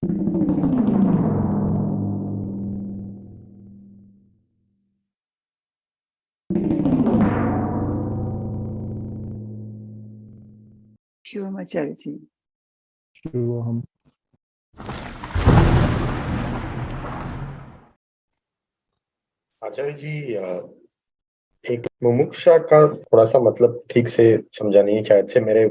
शिवमाचार्य जी। शुरू हम आचार्य जी, एक मुमुक्षा का थोड़ा सा मतलब ठीक से समझा नहीं है। शायद से मेरे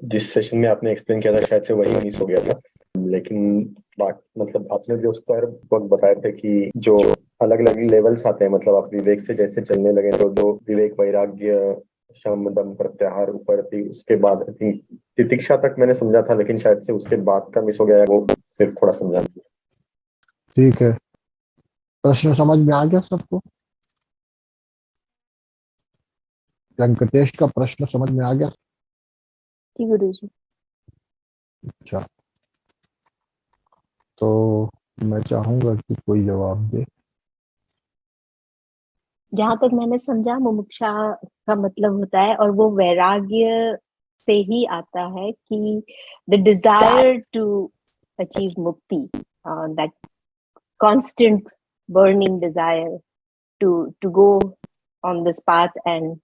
जिस सेशन में आपने एक्सप्लेन किया था शायद से वही मिस हो गया था। लेकिन बात मतलब आपने जो स्तर वक्त बताए थे कि जो अलग अलग लेवल्स आते हैं, मतलब आप विवेक से जैसे चलने लगे तो जो विवेक वैराग्य शम दम प्रत्याहार ऊपर थी, उसके बाद I think तितिक्षा तक मैंने समझा था, लेकिन शायद से उसके बाद का मिस हो गया है, वो सिर्फ थोड़ा समझा दीजिए। ठीक है। प्रश्न समझ में आ गया सबको? वेंकटेश का प्रश्न समझ में आ गया? जी गुरुजी। अच्छा, तो मैं चाहूंगा कि कोई जवाब दे। जहां तक मैंने समझा, मुमुक्षा का मतलब होता है, और वो वैराग्य से ही आता है कि the desire to achieve mukti, that constant burning desire to go on this path and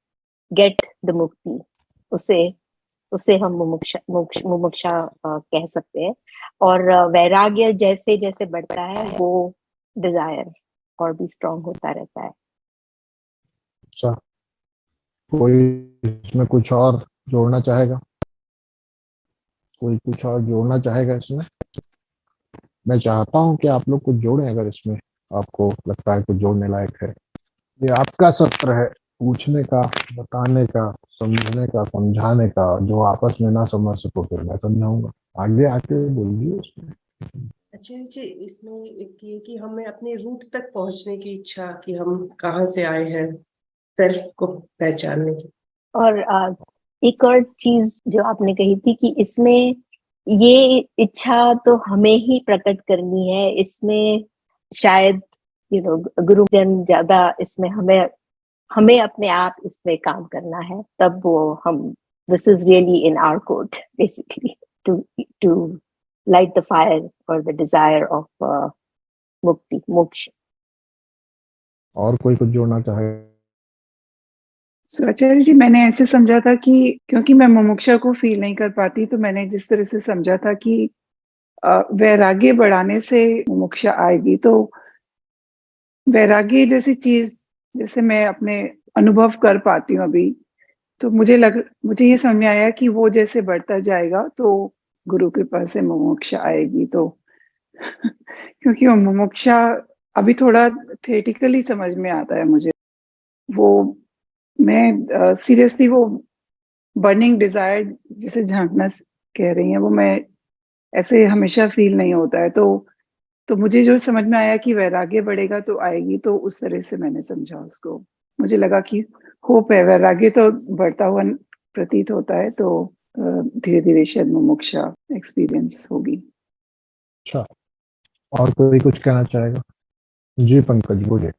get the mukti, उसे उसे हम मुमुक्षा कह सकते हैं। और वैराग्य जैसे जैसे बढ़ता है, वो डिजायर और भी स्ट्रांग होता रहता है। अच्छा, कोई इसमें कुछ और जोड़ना चाहेगा? कोई कुछ और जोड़ना चाहेगा इसमें? मैं चाहता हूं कि आप लोग कुछ जोड़ें, अगर इसमें आपको लगता है कुछ जोड़ने लायक है। ये आपका सत्र है, पूछने का, बताने का, समझने का, समझाने का। जो आपस में ना समझ सको फिर मैं समझाऊंगा। आगे आके बोलिए उसमें। अच्छा जी, इसमें एक ये कि हमें अपने रूट तक पहुंचने की इच्छा, कि हम कहाँ से आए हैं, सेल्फ को पहचानने की। और एक और चीज जो आपने कही थी कि इसमें ये इच्छा तो हमें ही प्रकट करनी है, इसमें शायद गुरुजन ज्यादा इसमें हमें हमें अपने आप इसमें काम करना है, तब वो हम this is really in our code basically to to light the fire और the desire of mukti, moksha. और कोई कुछ जोड़ना चाहेगा? आचार्य जी, मैंने ऐसे समझा था कि क्योंकि मैं मुमुक्षा को फील नहीं कर पाती, तो मैंने जिस तरह से समझा था कि वैराग्य बढ़ाने से मुमुक्षा आएगी। तो वैराग्य जैसी चीज जैसे मैं अपने अनुभव कर पाती हूँ अभी, तो मुझे ये समझ में आया कि वो जैसे बढ़ता जाएगा तो गुरु कृपा से मुमुक्षा आएगी। तो क्योंकि वो मुमुक्षा अभी थोड़ा थियोरेटिकली समझ में आता है मुझे। वो मैं सीरियसली वो बर्निंग डिजायर जिसे झांकना कह रही हैं, वो मैं ऐसे हमेशा फील नहीं होता है। तो मुझे जो समझ में आया कि वैराग्य बढ़ेगा तो आएगी, तो उस तरह से मैंने समझा उसको। मुझे लगा कि होप है, वैराग्य तो बढ़ता हुआ प्रतीत होता है, तो धीरे धीरे शायद मुमुक्षा एक्सपीरियंस होगी। अच्छा, और कोई कुछ कहना चाहेगा? जी पंकज बोलिए।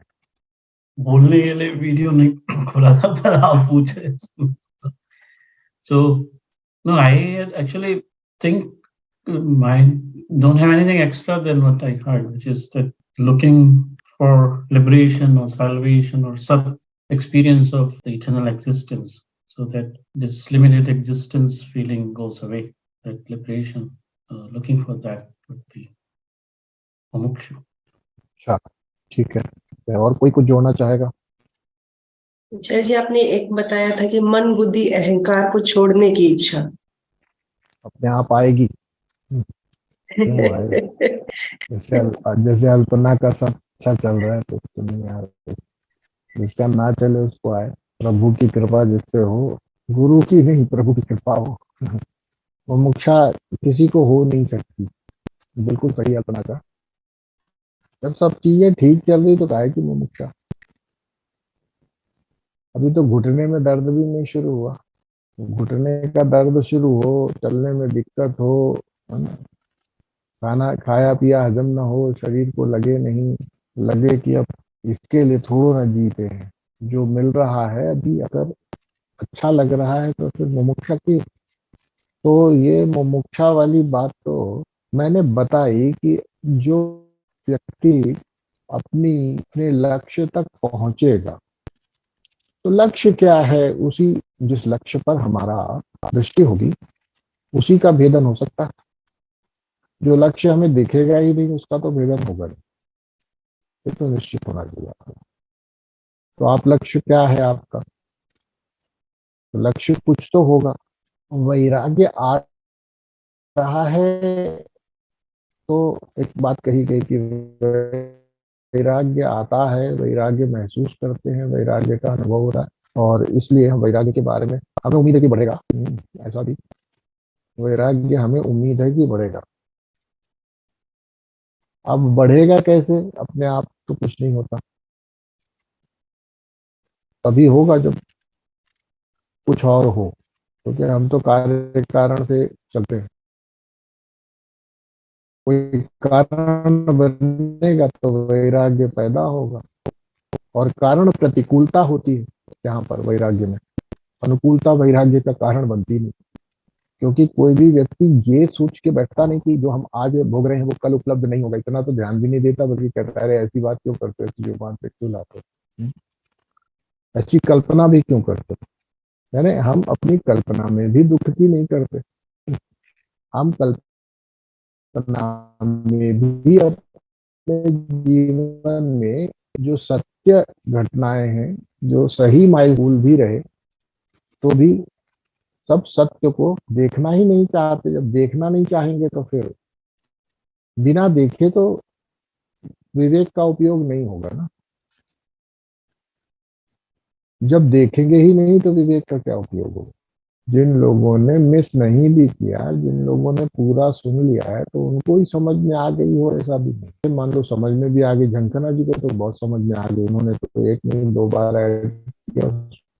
बोलने के लिए वीडियो नहीं खोला था, पर आप पूछे। So no, I actually think I don't have anything extra than what I heard, which is that looking for liberation or salvation or some experience of the eternal existence, so that this limited existence feeling goes away, that liberation, looking for that would be mumuksha. अच्छा, ठीक है। और कोई कुछ जोड़ना चाहेगा? आचार्य जी, आपने एक बताया था कि मन बुद्धि अहंकार को छोड़ने की इच्छा। अपने आप आएगी। क्यों आएगी? जैसे अल्पना का सब अच्छा चल रहा है तो उसको नहीं आ रहा। जिसका ना चले उसको आए। प्रभु की कृपा जिससे हो, गुरु की नहीं, प्रभु की कृपा हो। मुमुक्षा किसी को हो नहीं सकती। बिल्कुल सही अपना का। जब सब चीजें ठीक चल रही तो काहे की मुमुक्षा? अभी तो घुटने में दर्द भी नहीं शुरू हुआ। घुटने का दर्द शुरू हो, चलने में दिक्कत हो, है ना, खाना खाया पिया हजम ना हो, शरीर को लगे नहीं, लगे कि अब इसके लिए थोड़ा ना जीते हैं, जो मिल रहा है अभी अगर अच्छा लग रहा है तो फिर मुमुक्षा की। तो ये मुमुक्षा वाली बात तो मैंने बताई कि जो व्यक्ति अपने लक्ष्य तक पहुंचेगा, तो लक्ष्य क्या है, उसी जिस लक्ष्य पर हमारा दृष्टि होगी उसी का भेदन हो सकता है। जो लक्ष्य हमें दिखेगा ही नहीं उसका तो भेदन होगा नहीं, ये तो निश्चित होना चाहिए। तो आप लक्ष्य क्या है आपका, तो लक्ष्य कुछ तो होगा। वैराग्य आ रहा है तो एक बात कही गई कि वैराग्य आता है, वैराग्य महसूस करते हैं, वैराग्य का अनुभव हो रहा है, और इसलिए हम वैराग्य के बारे में हमें उम्मीद है कि बढ़ेगा। ऐसा भी वैराग्य हमें उम्मीद है कि बढ़ेगा। अब बढ़ेगा कैसे, अपने आप तो कुछ नहीं होता, तभी होगा जब कुछ और हो, क्योंकि हम तो कार्य कारण से चलते हैं। कोई कारण बनेगा तो वैराग्य पैदा होगा, और कारण प्रतिकूलता होती है यहाँ पर वैराग्य में, अनुकूलता वैराग्य का कारण बनती नहीं। क्योंकि कोई भी व्यक्ति ये सोच के बैठता नहीं कि जो हम आज भोग रहे हैं वो कल उपलब्ध नहीं होगा, इतना तो ध्यान भी नहीं देता, बल्कि कहता है अरे ऐसी बात क्यों करते हो, ऐसी जुबान पे क्यों लाते हो, ऐसी कल्पना भी क्यों करते हो। यानी हम अपनी कल्पना में भी दुख की नहीं करते, हम कल्पना में भी अपने जीवन में जो सत्य घटनाएं हैं, जो सही माइलस्टोन भी रहे, तो भी सब सत्य को देखना ही नहीं चाहते। जब देखना नहीं चाहेंगे तो फिर बिना देखे तो विवेक का उपयोग नहीं होगा ना। जब देखेंगे ही नहीं तो विवेक का क्या उपयोग होगा। जिन लोगों ने मिस नहीं भी किया, जिन लोगों ने पूरा सुन लिया है, तो उनको ही समझ में आ गई हो ऐसा भी नहीं। मान लो समझ में भी आ गई, झंखना जी को तो बहुत समझ में आ गई, उन्होंने तो एक नहीं दो बार ऐड किया,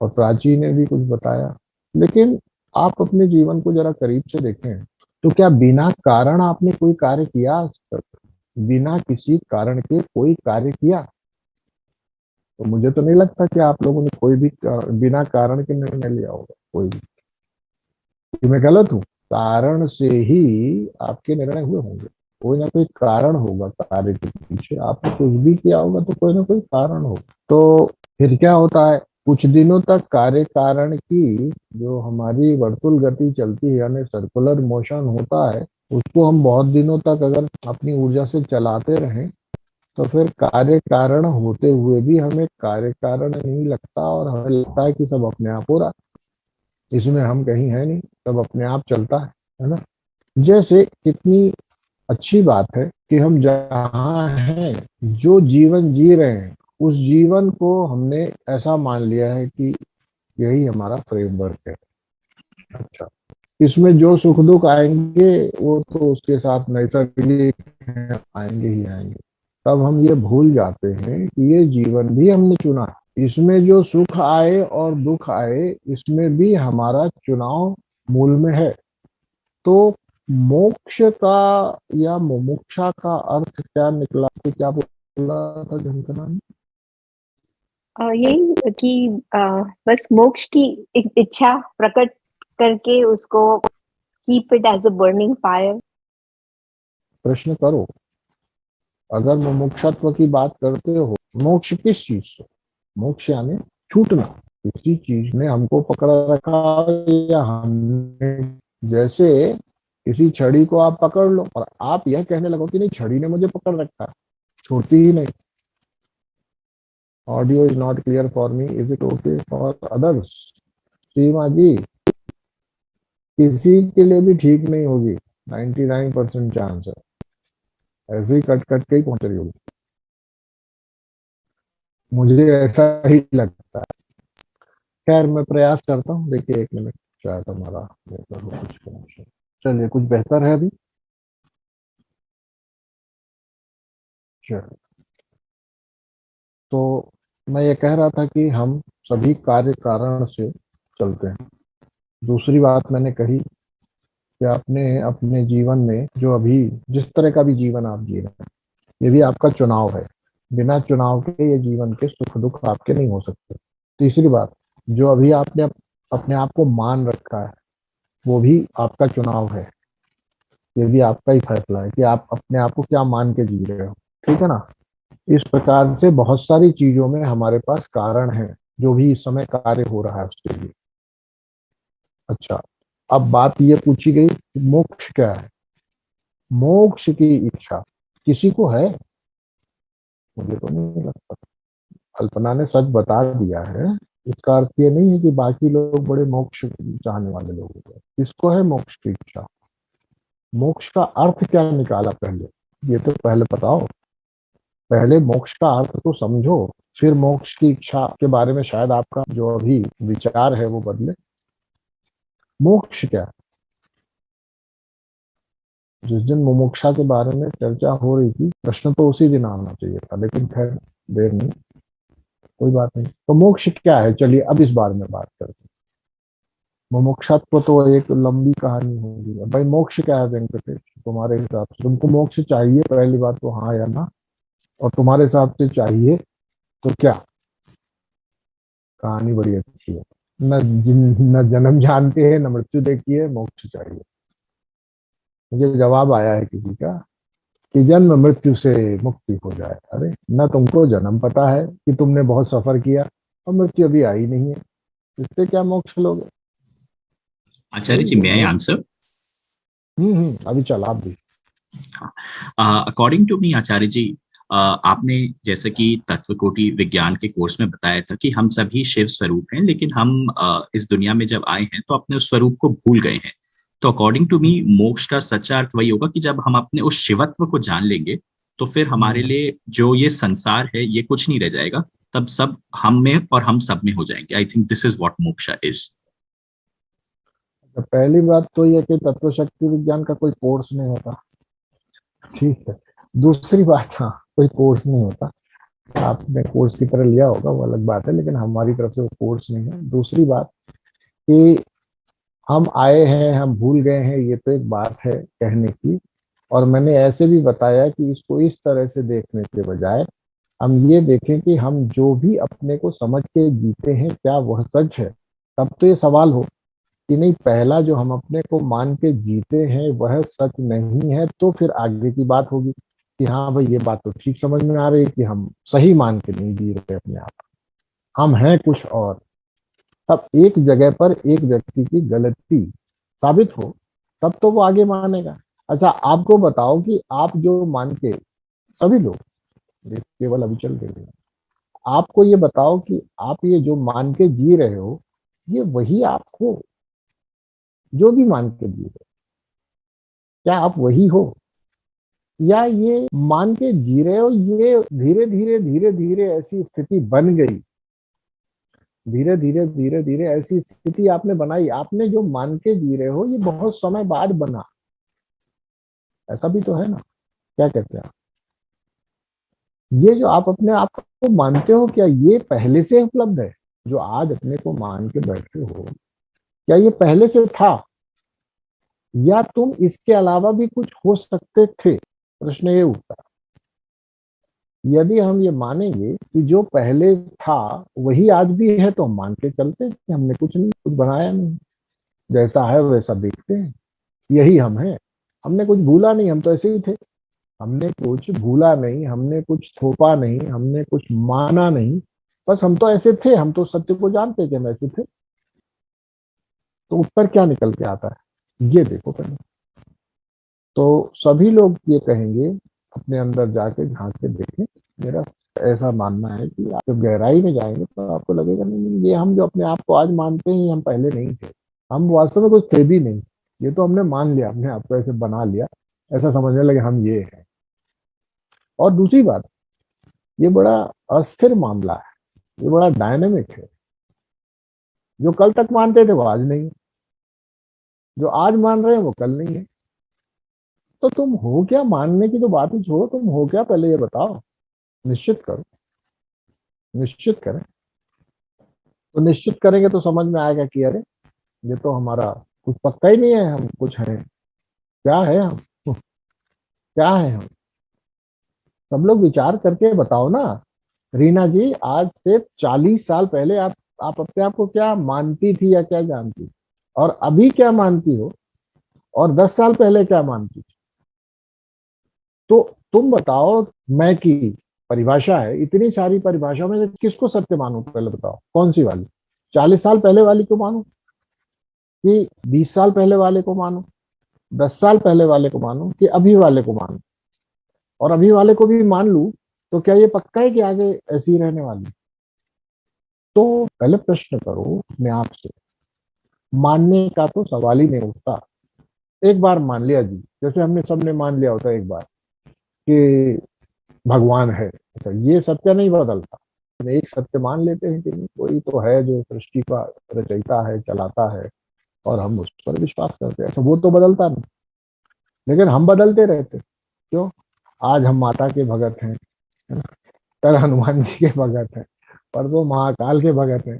और प्राची ने भी कुछ बताया। लेकिन आप अपने जीवन को जरा करीब से देखें, तो क्या बिना कारण आपने कोई कार्य किया आज तक? बिना किसी कारण के कोई कार्य किया? तो मुझे तो नहीं लगता कि आप लोगों ने कोई भी बिना कारण के निर्णय लिया होगा, कोई भी। कि मैं गलत हूं? कारण से ही आपके निर्णय हुए होंगे, कोई ना कोई कारण होगा कार्य के पीछे। आपने कुछ भी किया होगा तो कोई ना कोई कारण होगा। तो फिर क्या होता है, कुछ दिनों तक कार्य कारण की जो हमारी वर्तुल गति चलती है, यानी सर्कुलर मोशन होता है, उसको हम बहुत दिनों तक अगर अपनी ऊर्जा से चलाते रहें, तो फिर कार्य कारण होते हुए भी हमें कार्य कारण नहीं लगता, और हमें लगता है कि सब अपने आप हो रहा, इसमें हम कहीं है नहीं, सब अपने आप चलता है ना। जैसे कितनी अच्छी बात है कि हम जहाँ हैं, जो जीवन जी रहे हैं, उस जीवन को हमने ऐसा मान लिया है कि यही हमारा फ्रेमवर्क है। अच्छा, इसमें जो सुख दुख आएंगे वो तो उसके साथ नैसर्गिक आएंगे ही आएंगे। तब हम ये भूल जाते हैं कि ये जीवन भी हमने चुना है, इसमें जो सुख आए और दुख आए इसमें भी हमारा चुनाव मूल में है। तो मोक्ष का या मुमुक्षा का अर्थ क्या निकला, कि क्या बोला था झंकना ने? यही कि बस मोक्ष की इच्छा प्रकट करके उसको keep it as a burning fire. प्रश्न करो, अगर मुमुक्षत्व की बात करते हो, मोक्ष किस चीज से? मोक्ष यानी छूटना, किसी चीज ने हमको पकड़ रखा, या हमने, जैसे किसी छड़ी को आप पकड़ लो और आप यह कहने लगो कि नहीं छड़ी ने मुझे पकड़ रखा है, छोड़ती ही नहीं। Audio is not clear for me, is it okay for others? Seema ji, किसी के लिए भी ठीक नहीं होगी, 99% चांस है, ऐसे ही कट कट के ही पहुंच रही होगी, मुझे ऐसा ही लगता है। खैर मैं प्रयास करता हूँ, देखिए 1 मिनट, शायद हमारा बेहतर हो कुछ कनेक्शन। चलिए, कुछ बेहतर है अभी? चलिए, तो मैं ये कह रहा था कि हम सभी कार्य कारण से चलते हैं। दूसरी बात मैंने कही कि आपने अपने जीवन में जो अभी जिस तरह का भी जीवन आप जी रहे हैं, ये भी आपका चुनाव है। बिना चुनाव के ये जीवन के सुख दुख आपके नहीं हो सकते। तीसरी बात, जो अभी आपने अपने आप को मान रखा है, वो भी आपका चुनाव है। ये भी आपका ही फैसला है कि आप अपने आप को क्या मान के जी रहे हो, ठीक है ना। इस प्रकार से बहुत सारी चीजों में हमारे पास कारण है, जो भी इस समय कार्य हो रहा है उसके लिए। अच्छा, अब बात ये पूछी गई कि मोक्ष क्या है। मोक्ष की इच्छा किसी को है? मुझे तो नहीं लगता। कल्पना ने सच बता दिया है, इसका अर्थ ये नहीं है कि बाकी लोग बड़े मोक्ष चाहने वाले लोग हो गए। किसको है मोक्ष की इच्छा? मोक्ष का अर्थ क्या निकाला पहले, ये तो पहले बताओ। पहले मोक्ष का अर्थ तो समझो, फिर मोक्ष की इच्छा के बारे में शायद आपका जो अभी विचार है वो बदले। मोक्ष क्या है? जिस दिन मुमुक्षा के बारे में चर्चा हो रही थी, प्रश्न तो उसी दिन आना चाहिए था, लेकिन खैर देर नहीं, कोई बात नहीं। तो मोक्ष क्या है, चलिए अब इस बारे में बात करते हैं। मुमुक्षत्व तो एक लंबी कहानी होगी। भाई मोक्ष क्या है वेंकटेश, तुम्हारे हिसाब से? तुमको मोक्ष चाहिए, पहली बात तो हाँ या ना, और तुम्हारे हिसाब से चाहिए तो क्या? कहानी बड़ी अच्छी है। न जन्म जानते हैं न मृत्यु देखी है, मोक्ष चाहिए। मुझे जवाब आया है किसी का कि जन्म मृत्यु से मुक्ति हो जाए। अरे न तुमको जन्म पता है कि तुमने बहुत सफर किया, और मृत्यु अभी आई नहीं है, इससे क्या मोक्ष लोगे? आचार्य जी, may I answer? अभी चल आप भी। अकॉर्डिंग टू मी आचार्य जी, आपने जैसे कि तत्वकोटि विज्ञान के कोर्स में बताया था कि हम सभी शिव स्वरूप हैं, लेकिन हम इस दुनिया में जब आए हैं तो अपने उस स्वरूप को भूल गए हैं। तो अकॉर्डिंग टू मी मोक्ष का सच्चा अर्थ वही होगा कि जब हम अपने उस शिवत्व को जान लेंगे तो फिर हमारे लिए जो ये संसार है ये कुछ नहीं रह जाएगा, तब सब हम में और हम सब में हो जाएंगे। I think this is what moksha is. तो पहली बात तो यह कि तत्व शक्ति विज्ञान का कोई कोर्स नहीं होता, ठीक है। दूसरी बात, हाँ कोई कोर्स नहीं होता, आपने कोर्स की तरह लिया होगा वो अलग बात है, लेकिन हमारी तरफ से वो कोर्स नहीं है। दूसरी बात कि हम आए हैं हम भूल गए हैं, ये तो एक बात है कहने की, और मैंने ऐसे भी बताया कि इसको इस तरह से देखने के बजाय हम ये देखें कि हम जो भी अपने को समझ के जीते हैं क्या वह सच है। तब तो ये सवाल हो कि नहीं, पहला जो हम अपने को मान के जीते हैं वह सच नहीं है, तो फिर आगे की बात होगी कि हाँ भाई ये बात तो ठीक समझ में आ रही है कि हम सही मान के नहीं जी रहे अपने आप, हम हैं कुछ और। तब एक जगह पर एक व्यक्ति की गलती साबित हो तब तो वो आगे मानेगा। अच्छा आपको बताओ कि आप जो मान के, सभी लोग, ये केवल अविचल के लिए, आपको ये बताओ कि आप ये जो मान के जी रहे हो ये वही आप हो? जो भी मान के जी रहे, क्या आप वही हो, या ये मान के जी रहे हो ये धीरे धीरे ऐसी स्थिति बन गई, धीरे धीरे ऐसी स्थिति आपने बनाई? आपने जो मान के जी रहे हो ये बहुत समय बाद बना, ऐसा भी तो है ना? क्या कहते हैं आप? ये जो आप अपने आप को मानते हो क्या ये पहले से उपलब्ध है? जो आज अपने को मान के बैठे हो क्या ये पहले से था, या तुम इसके अलावा भी कुछ हो सकते थे? प्रश्न ये उठता। यदि हम ये मानेंगे कि जो पहले था वही आज भी है, तो हम मान के चलते हैं कि हमने कुछ नहीं, कुछ बनाया नहीं, जैसा है वैसा देखते हैं, यही हम हैं, हमने कुछ भूला नहीं, हम तो ऐसे ही थे, हमने कुछ भूला नहीं, हमने कुछ थोपा नहीं, हमने कुछ माना नहीं, बस हम तो ऐसे थे, हम तो सत्य को जानते कि हम ऐसे थे। तो उत्तर क्या निकल के आता है ये देखो पहले। तो सभी लोग ये कहेंगे, अपने अंदर जाके झांक के देखें। मेरा ऐसा मानना है कि आप जब गहराई में जाएंगे तो आपको लगेगा नहीं, ये हम जो अपने आप को आज मानते हैं हम पहले नहीं थे, हम वास्तव में कुछ थे भी नहीं, ये तो हमने मान लिया, अपने आप को ऐसे बना लिया, ऐसा समझने लगे हम ये हैं। और दूसरी बात, ये बड़ा अस्थिर मामला है, ये बड़ा डायनेमिक है। जो कल तक मानते थे वो आज नहीं है, जो आज मान रहे हैं वो कल नहीं है। तो तुम हो क्या? मानने की तो बात ही छोड़ो, तुम हो क्या पहले ये बताओ, निश्चित करो, निश्चित करें। तो निश्चित करेंगे तो समझ में आएगा कि अरे ये तो हमारा कुछ पक्का ही नहीं है, हम कुछ हैं, क्या है हम, क्या है हम? सब लोग विचार करके बताओ ना। रीना जी, आज से 40 साल पहले आप अपने आप को क्या मानती थी या क्या जानती, और अभी क्या मानती हो, और 10 साल पहले क्या मानती थी। तो तुम बताओ, मैं की परिभाषा है, इतनी सारी परिभाषाओं में से किसको सत्य मानूं, पहले बताओ कौन सी वाली। 40 साल पहले वाली को मानूं कि 20 साल पहले वाले को मानूं, 10 साल पहले वाले को मानूं कि अभी वाले को मानूं। और अभी वाले को भी मान लूं तो क्या ये पक्का है कि आगे ऐसी ही रहने वाली। तो पहले प्रश्न करो अपने आप से, मानने का तो सवाल ही नहीं उठता। एक बार मान लिया जी, जैसे हमने सबने मान लिया होता एक बार कि भगवान है, अच्छा ये सत्य नहीं बदलता। हम एक सत्य मान लेते हैं कि नहीं, कोई तो है जो सृष्टि का रचयिता है, चलाता है, और हम उस पर विश्वास करते हैं, तो वो तो बदलता नहीं। लेकिन हम बदलते रहते, क्यों? आज हम माता के भगत हैं, है ना, कल हनुमान जी के भगत हैं, परसों महाकाल के भगत हैं,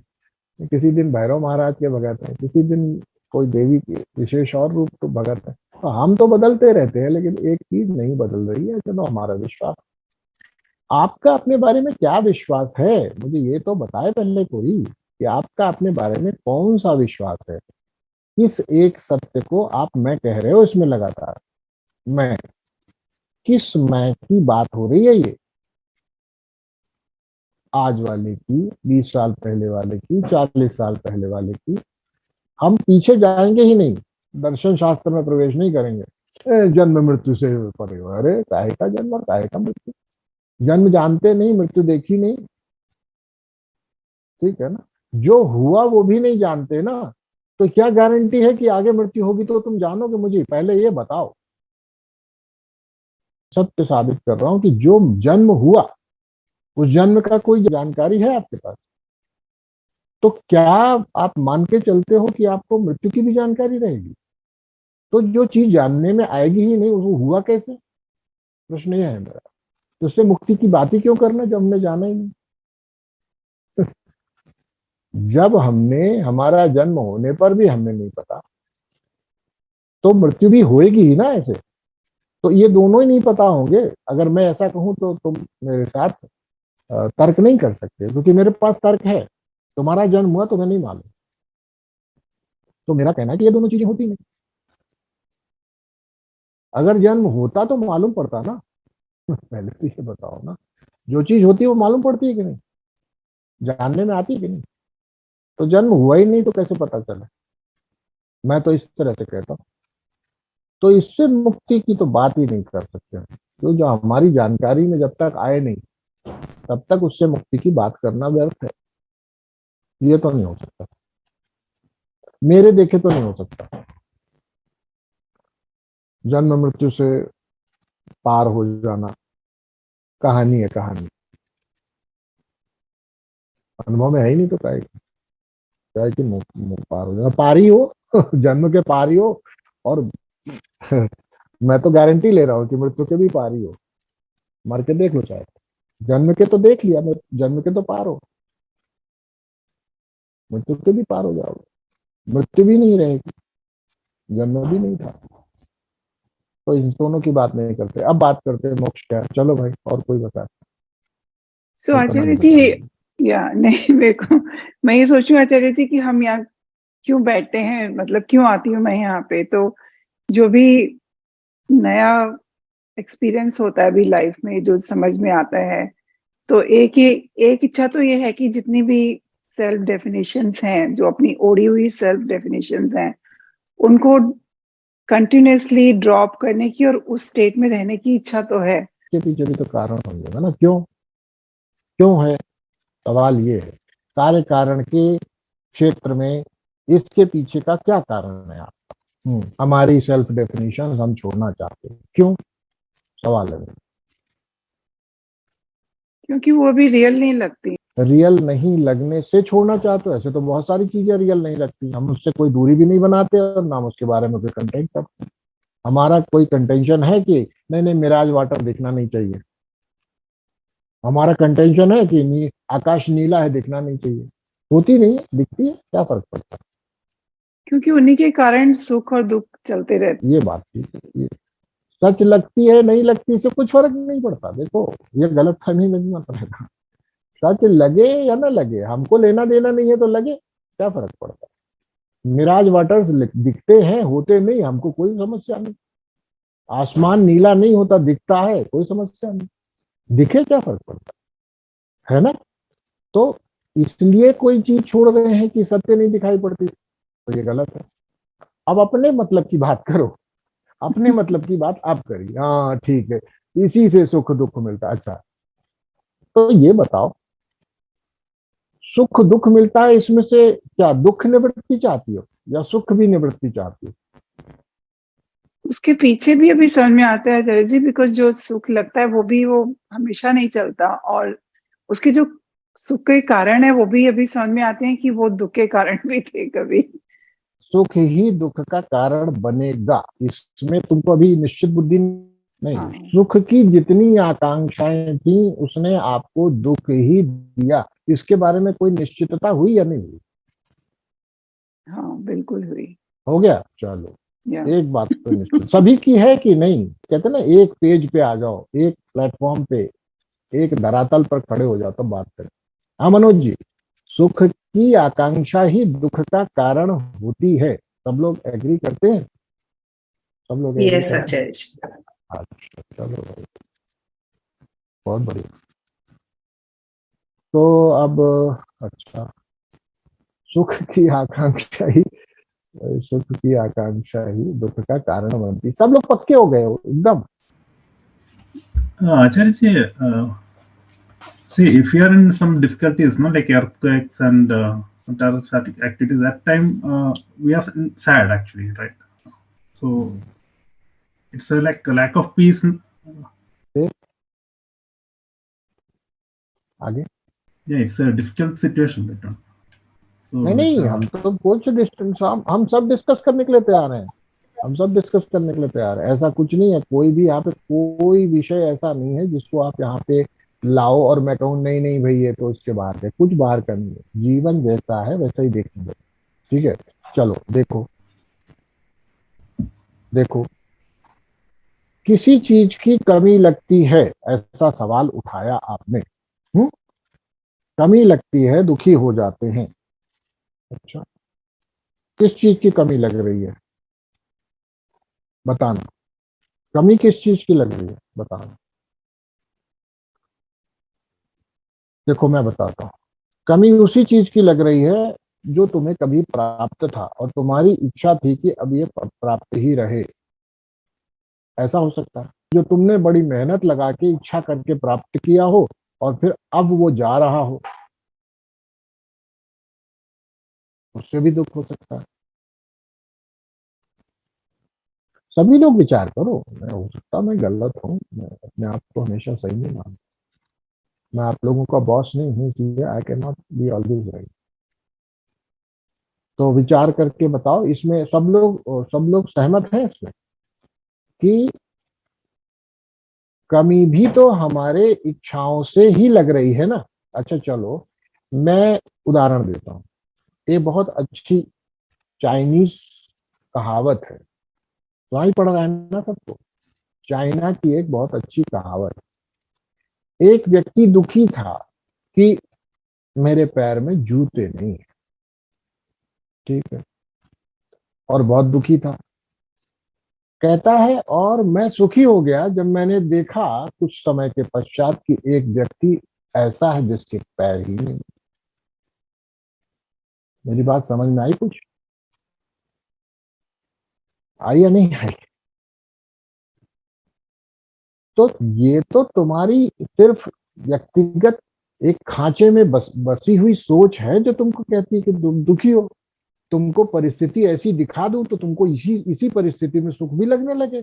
किसी दिन भैरव महाराज के भगत हैं, किसी दिन कोई देवी के विशेष और रूप तो भगत है। तो हम तो बदलते रहते हैं, लेकिन एक चीज नहीं बदल रही है, चलो हमारा विश्वास। आपका अपने बारे में क्या विश्वास है, मुझे ये तो बताए पहले कोई कि आपका अपने बारे में कौन सा विश्वास है। किस एक सत्य को आप मैं कह रहे हो इसमें लगातार, मैं, किस मैं की बात हो रही है ये? आज वाले की, 20 साल पहले वाले की, 40 साल पहले वाले की? हम पीछे जाएंगे ही नहीं, दर्शन शास्त्र में प्रवेश नहीं करेंगे। जन्म मृत्यु से परे हो, अरे काहे का जन्म और काहे का मृत्यु, जन्म जानते नहीं, मृत्यु देखी नहीं, ठीक है ना। जो हुआ वो भी नहीं जानते ना, तो क्या गारंटी है कि आगे मृत्यु होगी तो तुम जानोगे? मुझे पहले ये बताओ। सत्य साबित कर रहा हूं कि जो जन्म हुआ उस जन्म का कोई जानकारी है आपके पास? तो क्या आप मान के चलते हो कि आपको मृत्यु की भी जानकारी रहेगी? तो जो चीज जानने में आएगी ही नहीं, वो हुआ कैसे? प्रश्न ये है मेरा। तो उससे मुक्ति की बात ही क्यों करना जब हमने जाना ही नहीं। जब हमने, हमारा जन्म होने पर भी हमें नहीं पता, तो मृत्यु भी होएगी ही ना ऐसे। तो ये दोनों ही नहीं पता होंगे। अगर मैं ऐसा कहूं तो तुम मेरे साथ तर्क नहीं कर सकते, क्योंकि मेरे पास तर्क है। तुम्हारा जन्म हुआ तुम्हें नहीं मालूम, तो मेरा कहना है कि ये दोनों चीजें होती नहीं। अगर जन्म होता तो मालूम पड़ता ना। पहले तो ये बताओ ना, जो चीज होती है वो मालूम पड़ती है कि नहीं, जानने में आती है कि नहीं? तो जन्म हुआ ही नहीं तो कैसे पता चले? मैं तो इस तरह से कहता हूँ। तो इससे मुक्ति की तो बात ही नहीं कर सकते, तो जो हमारी जानकारी में जब तक आए नहीं तब तक उससे मुक्ति की बात करना व्यर्थ है। ये तो नहीं हो सकता, मेरे देखे तो नहीं हो सकता। जन्म मृत्यु से पार हो जाना कहानी है, कहानी अनुभव में है ही नहीं, तो क्या कि पार हो जाना, पार ही हो। जन्म के पार ही हो। और मैं तो गारंटी ले रहा हूँ कि मृत्यु के भी पार ही हो। मर के देख लो, चाहे जन्म के तो देख लिया, जन्म के तो पार हो, मृत्यु के भी पार हो जाओगे। मृत्यु भी नहीं रहेगी, जन्म भी नहीं था। तो इन दोनों की बात नहीं करते, अब बात करते हैं मोक्ष क्या है। चलो भाई, और कोई बता। सो आचार्य जी, या नहीं, मेरे को, मैं ये सोच रही हूँ आचार्य जी कि हम यहाँ क्यों बैठते हैं, मतलब क्यों आती हूँ मैं यहाँ पे। तो जो भी नया एक्सपीरियंस होता है अभी लाइफ में, जो समझ में आता है, तो एक इच्छा तो ये है कि जितनी भी सेल्फ डेफिनेशंस हैं, जो अपनी ओढ़ी हुई सेल्फ डेफिनेशंस हैं, उनको कंटिन्यूअसली ड्रॉप करने की और उस स्टेट में रहने की इच्छा तो है। के पीछे भी तो कारण होंगे ना, क्यों क्यों है, सवाल ये है। कार्य कारण के क्षेत्र में इसके पीछे का क्या कारण है? आप हमारी सेल्फ डेफिनेशन हम छोड़ना चाहते हैं, क्यों? सवाल है। क्योंकि वो अभी रियल नहीं लगती। रियल नहीं लगने से छोड़ना चाहते हो? ऐसे तो बहुत सारी चीजें रियल नहीं लगती, हम उससे कोई दूरी भी नहीं बनाते और ना उसके बारे में कोई कंटेंट करते। हमारा कोई कंटेंशन है कि नहीं नहीं मिराज वाटर दिखना नहीं चाहिए? हमारा कंटेंशन है कि आकाश नीला है, दिखना नहीं चाहिए? होती नहीं, दिखती है, क्या फर्क पड़ता है? क्योंकि उन्हीं के कारण सुख और दुख चलते रहते। ये बात ठीक है। ये सच लगती है नहीं लगती, इससे कुछ फर्क नहीं पड़ता। देखो, ये गलत फहमी में मत रहना। सच लगे या ना लगे, हमको लेना देना नहीं है, तो लगे, क्या फर्क पड़ता है? मिराज वाटर्स दिखते हैं, होते नहीं, हमको कोई समस्या नहीं। आसमान नीला नहीं होता, दिखता है, कोई समस्या नहीं। दिखे क्या फर्क पड़ता है ना? तो इसलिए कोई चीज छोड़ रहे हैं कि सत्य नहीं दिखाई पड़ती, तो ये गलत है। अब अपने मतलब की बात करो, अपने मतलब की बात आप करिए। हाँ ठीक है, इसी से सुख दुख मिलता है। अच्छा, तो ये बताओ, सुख दुख मिलता है, इसमें से क्या दुख निवृत्ति चाहती हो या सुख भी निवृत्ति चाहती हो? उसके पीछे भी अभी समझ में आता है आचार्य जी, बिकॉज जो सुख लगता है वो हमेशा नहीं चलता, और उसके जो सुख के कारण है वो भी अभी समझ में आते हैं कि वो दुख के कारण भी थे कभी। सुख ही दुख का कारण बनेगा, इसमें तुमको अभी निश्चित बुद्धि नहीं। हाँ सुख की जितनी आकांक्षाएं थी उसने आपको दुख ही दिया, इसके बारे में कोई निश्चितता हुई या नहीं हुई? हाँ बिल्कुल हुई। हो गया, चलो। या एक बात तो निश्चित सभी की है कि नहीं, कहते ना एक पेज पे आ जाओ, एक प्लेटफॉर्म पे, एक धरातल पर खड़े हो जाओ, तो बात करें। हाँ मनोज जी, सुख की आकांक्षा ही दुख का कारण होती है, सब लोग एग्री करते हैं? सब लोग एग्री यस करते हैं? आचार्य जी। अच्छा चलो भाई, बहुत बढ़िया। तो अब, अच्छा, सुख की आकांक्षा ही सुख की आकांक्षा ही दुख का कारण बनती, सब लोग पक्के हो गए हो एकदम? Acharya ji, see, if you are in some difficulties, no, like earthquakes and some terrorist activities, that time we are sad actually, right? So it's like a lack of peace. फिर आगे? Yeah, it's a difficult situation that one. नहीं So नहीं, हम तो कुछ distance, हम सब discuss करने के लिए तैयार हैं, हम सब डिस्कस करने के लिए तैयार है। ऐसा कुछ नहीं है, कोई भी यहाँ पे कोई विषय ऐसा नहीं है जिसको आप यहाँ पे लाओ और मैं कहूँ नहीं नहीं भाई ये तो इसके बाहर है। कुछ बाहर का नहीं है, जीवन जैसा है वैसा ही देखेंगे। ठीक है, चलो देखो, देखो, किसी चीज की कमी लगती है, ऐसा सवाल उठाया आपने। कमी लगती है, दुखी हो जाते हैं। अच्छा, किस चीज की कमी लग रही है बताना? कमी किस चीज की लग रही है बताना? देखो मैं बताता हूँ, कमी उसी चीज की लग रही है जो तुम्हें कभी प्राप्त था और तुम्हारी इच्छा थी कि अब ये प्राप्त ही रहे। ऐसा हो सकता है जो तुमने बड़ी मेहनत लगा के इच्छा करके प्राप्त किया हो और फिर अब वो जा रहा हो, उससे भी दुख हो सकता है। सभी लोग विचार करो, मैं हो सकता मैं गलत हूँ, मैं अपने आप को हमेशा सही नहीं मानता, मैं आप लोगों का बॉस नहीं हूँ, इसलिए I can not be always right. तो विचार करके बताओ, इसमें सब लोग सहमत हैं इसमें कि कमी भी तो हमारे इच्छाओं से ही लग रही है ना? अच्छा चलो, मैं उदाहरण देता हूँ। ये बहुत अच्छी चाइनीज कहावत है, सुनाई पड़ रहा है ना सबको? चाइना की एक बहुत अच्छी कहावत। एक व्यक्ति दुखी था कि मेरे पैर में जूते नहीं है, ठीक है, और बहुत दुखी था। कहता है और मैं सुखी हो गया जब मैंने देखा कुछ समय के पश्चात कि एक व्यक्ति ऐसा है जिसके पैर ही नहीं। मेरी बात समझ में आई? कुछ आई या नहीं आई? तो ये तो तुम्हारी सिर्फ व्यक्तिगत एक खांचे में बसी हुई सोच है जो तुमको कहती है कि दुखी हो। तुमको परिस्थिति ऐसी दिखा दूं तो तुमको इसी इसी परिस्थिति में सुख भी लगने लगे।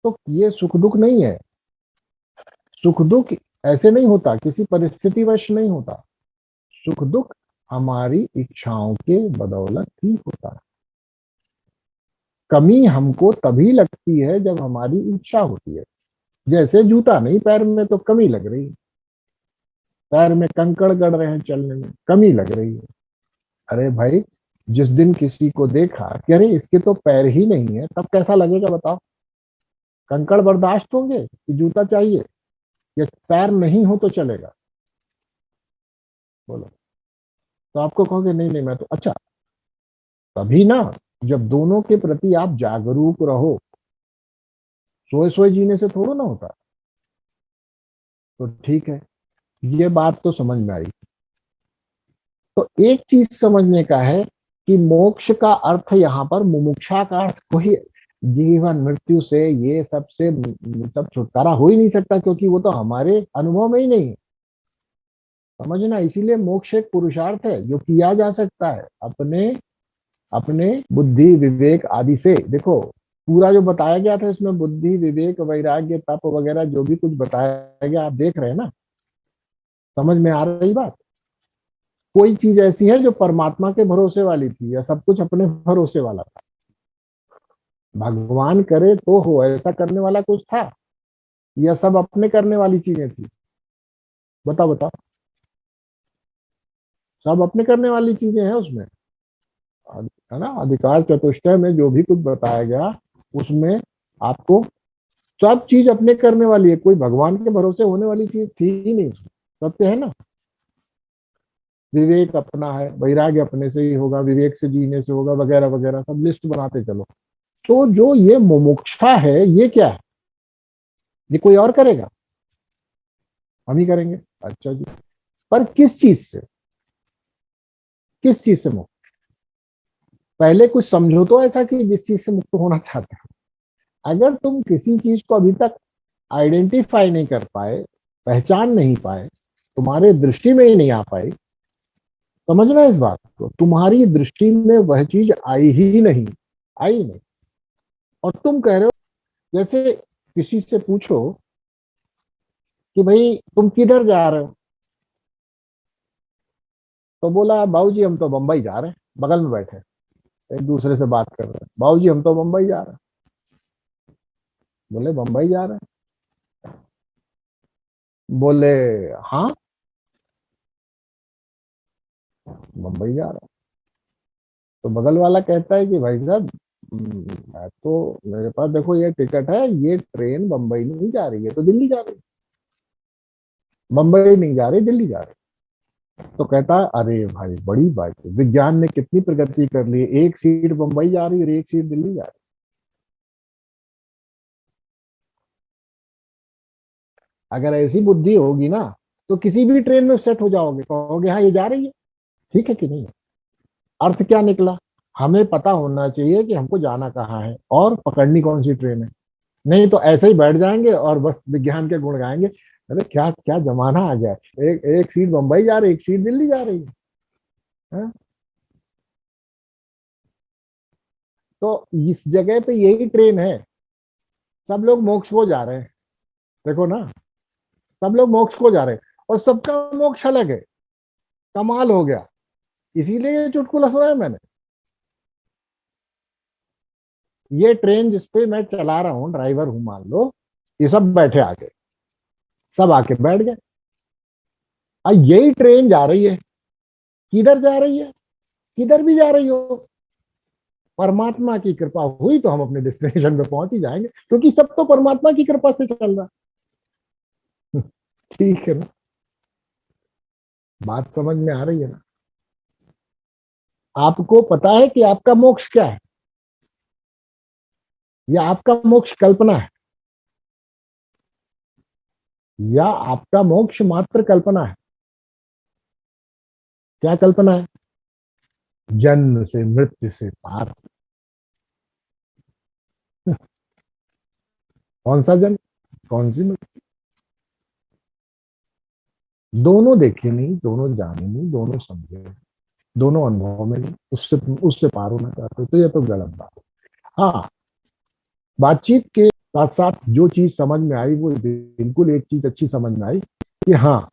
तो ये सुख दुख नहीं है। सुख दुख ऐसे नहीं होता, किसी परिस्थितिवश नहीं होता। सुख दुख हमारी इच्छाओं के बदौलत ही होता है। कमी हमको तभी लगती है जब हमारी इच्छा होती है। जैसे जूता नहीं पैर में तो कमी लग रही है, पैर में कंकड़ गड़ रहे हैं, चलने में कमी लग रही है। अरे भाई, जिस दिन किसी को देखा कि अरे इसके तो पैर ही नहीं है, तब कैसा लगेगा बताओ? कंकड़ बर्दाश्त होंगे कि जूता चाहिए, या पैर नहीं हो तो चलेगा? बोलो। तो आपको कहोगे नहीं नहीं मैं तो, अच्छा तभी ना, जब दोनों के प्रति आप जागरूक रहो, सोए सोए जीने से थोड़ा ना होता। तो ठीक है, ये बात तो समझ में आई। तो एक चीज समझने का है कि मोक्ष का अर्थ यहाँ पर, मुमुक्षा का अर्थ कोई जीवन मृत्यु से ये सबसे सब छुटकारा हो ही नहीं सकता, क्योंकि वो तो हमारे अनुभव में ही नहीं है, समझना। इसीलिए मोक्ष एक पुरुषार्थ है जो किया जा सकता है अपने अपने बुद्धि विवेक आदि से। देखो, पूरा जो बताया गया था इसमें बुद्धि विवेक वैराग्य तप वगैरह जो भी कुछ बताया गया, आप देख रहे हैं ना, समझ में आ रही बात। कोई चीज ऐसी है जो परमात्मा के भरोसे वाली थी, या सब कुछ अपने भरोसे वाला था? भगवान करे तो हो, ऐसा करने वाला कुछ था, या सब अपने करने वाली चीजें थी? बताओ बताओ, सब अपने करने वाली चीजें हैं उसमें, है ना। अधिकार चतुष्टय में जो भी कुछ बताया गया उसमें आपको सब चीज अपने करने वाली है, कोई भगवान के भरोसे होने वाली चीज थी ही नहीं उसमें। सत्य है ना। विवेक अपना है, वैराग्य अपने से ही होगा, विवेक से जीने से होगा, वगैरह वगैरह, सब लिस्ट बनाते चलो। तो जो ये मुमुक्षा है, ये क्या है? ये कोई और करेगा? हम ही करेंगे। अच्छा जी, पर किस चीज से? किस चीज से मुक्त? पहले कुछ समझो तो ऐसा कि जिस चीज से मुक्त होना चाहते हो। अगर तुम किसी चीज को अभी तक आइडेंटिफाई नहीं कर पाए, पहचान नहीं पाए, तुम्हारे दृष्टि में ही नहीं आ पाई, समझना इस बात को, तुम्हारी दृष्टि में वह चीज आई ही नहीं, आई नहीं। और तुम कह रहे हो, जैसे किसी से पूछो कि भाई तुम किधर जा रहे हो, तो बोला बाबूजी हम तो बंबई जा रहे हैं, बगल में बैठे एक दूसरे से बात कर रहे हैं, बाबूजी हम तो बंबई जा रहे हैं। बोले बंबई जा रहे हैं? बोले हाँ, बंबई जा रहे हैं। तो बगल वाला कहता है कि भाई साहब, मैं तो, मेरे पास देखो ये टिकट है, ये ट्रेन बंबई नहीं जा रही है, तो दिल्ली जा रही है। बंबई नहीं जा रही, दिल्ली जा रही। तो कहता है अरे भाई बड़ी बात है, विज्ञान ने कितनी प्रगति कर ली है, एक सीट बंबई जा रही है और एक सीट दिल्ली जा रही है। अगर ऐसी बुद्धि होगी ना, तो किसी भी ट्रेन में सेट हो जाओगे, कहोगे हाँ ये जा रही है, ठीक है कि नहीं? अर्थ क्या निकला? हमें पता होना चाहिए कि हमको जाना कहाँ है और पकड़नी कौन सी ट्रेन है। नहीं तो ऐसे ही बैठ जाएंगे और बस विज्ञान के गुण गाएंगे, अरे क्या क्या जमाना आ गया है, एक एक सीट बंबई जा रही, एक सीट दिल्ली जा रही है। तो इस जगह पे यही ट्रेन है, सब लोग मोक्ष को जा रहे हैं, देखो ना, सब लोग मोक्ष को जा रहे हैं और सबका मोक्ष अलग है। कमाल हो गया। इसीलिए ये चुटकुला सुना है मैंने। ये ट्रेन जिसपे मैं चला रहा हूँ, ड्राइवर हूं मान लो, ये सब बैठे आके, सब आके बैठ गए। अब यही ट्रेन जा रही है, किधर जा रही है? किधर भी जा रही हो, परमात्मा की कृपा हुई तो हम अपने डेस्टिनेशन पे पहुंच ही जाएंगे, क्योंकि सब तो परमात्मा की कृपा से चल रहा है। ठीक है ना, बात समझ में आ रही है ना? आपको पता है कि आपका मोक्ष क्या है, या आपका मोक्ष कल्पना है, या आपका मोक्ष मात्र कल्पना है? क्या कल्पना है? जन्म से मृत्यु से पार। कौन सा जन्म, कौन सी मृत्यु? दोनों देखे नहीं, दोनों जाने नहीं, दोनों समझे, दोनों अनुभव में नहीं, उससे उससे पार होना चाहते, तो ये तो गलत बात है। हाँ, बातचीत के साथ साथ जो चीज समझ में आई, वो बिल्कुल एक चीज अच्छी समझ में आई कि हाँ,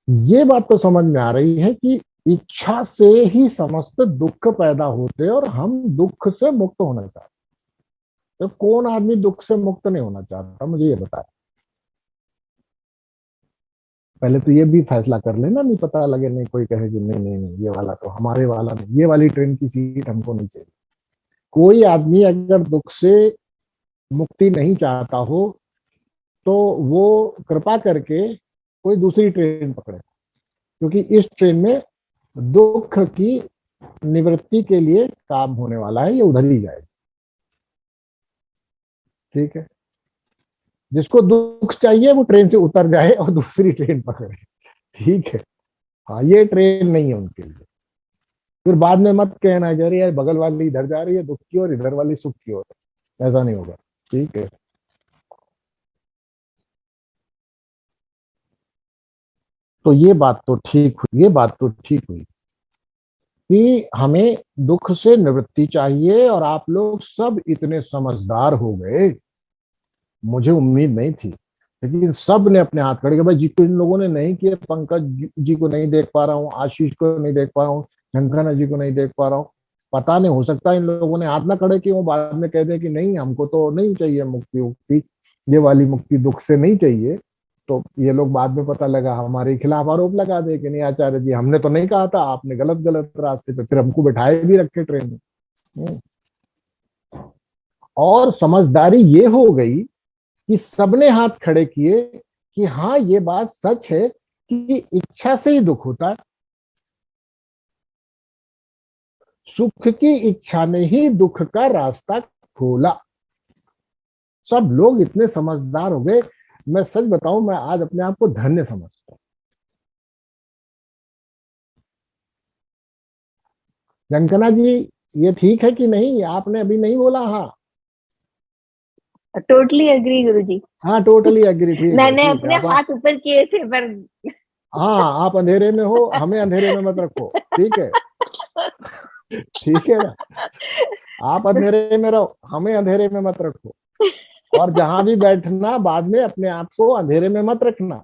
ये बात तो समझ में आ रही है कि इच्छा से ही समस्त दुख पैदा होते और हम दुख से मुक्त होना चाहते। तो कौन आदमी दुख से मुक्त नहीं होना चाहता, मुझे ये बताया। पहले तो ये भी फैसला कर लेना, नहीं पता लगे, नहीं कोई कहे कि नहीं नहीं नहीं ये वाला तो हमारे वाला नहीं, ये वाली ट्रेन की सीट हमको नहीं चाहिए। कोई आदमी अगर दुख से मुक्ति नहीं चाहता हो तो वो कृपा करके कोई दूसरी ट्रेन पकड़े, क्योंकि इस ट्रेन में दुख की निवृत्ति के लिए काम होने वाला है, ये उधर ही जाएगा। ठीक है, जिसको दुख चाहिए वो ट्रेन से उतर जाए और दूसरी ट्रेन पकड़े। ठीक है, हाँ ये ट्रेन नहीं है उनके लिए। फिर बाद में मत कहना कि अरे यार बगल वाली इधर जा रही है दुख की और इधर वाली सुख की ओर, ऐसा नहीं होगा। ठीक है, तो ये बात तो ठीक हुई, ये बात तो ठीक हुई कि हमें दुख से निवृत्ति चाहिए, और आप लोग सब इतने समझदार हो गए, मुझे उम्मीद नहीं थी। लेकिन सब ने अपने हाथ खड़े किए। भाई जिनको इन लोगों ने नहीं किए, पंकज जी को नहीं देख पा रहा हूँ, आशीष को नहीं देख पा रहा हूँ, शंकरना जी को नहीं देख पा रहा हूँ, पता नहीं, हो सकता है इन लोगों ने हाथ ना खड़े किए, वो बाद में कह दे कि नहीं हमको तो नहीं चाहिए मुक्ति, मुक्ति ये वाली मुक्ति दुख से नहीं चाहिए। तो ये लोग बाद में पता लगा हमारे खिलाफ आरोप लगा दे कि नहीं आचार्य जी हमने तो नहीं कहा था, आपने गलत गलत रास्ते पे, फिर हमको बिठाए भी रखे ट्रेन में। हम्म। और समझदारी ये हो गई कि सबने हाथ खड़े किए कि हाँ ये बात सच है कि इच्छा से ही दुख होता है, सुख की इच्छा ने ही दुख का रास्ता खोला। सब लोग इतने समझदार हो गए, मैं सच बताऊं मैं आज अपने आप को धन्य समझता हूं। जंकना जी ये ठीक है कि नहीं, आपने अभी नहीं बोला। हाँ टोटली एग्री गुरुजी। हाँ टोटली एग्री, ठीक है मैंने ठीक अपने है। आप हाथ ऊपर किए थे पर हाँ आप अंधेरे में हो, हमें अंधेरे में मत रखो। ठीक है, ठीक है ना, आप अंधेरे में रहो, हमें अंधेरे में मत रखो। और जहां भी बैठना बाद में अपने आप को अंधेरे में मत रखना।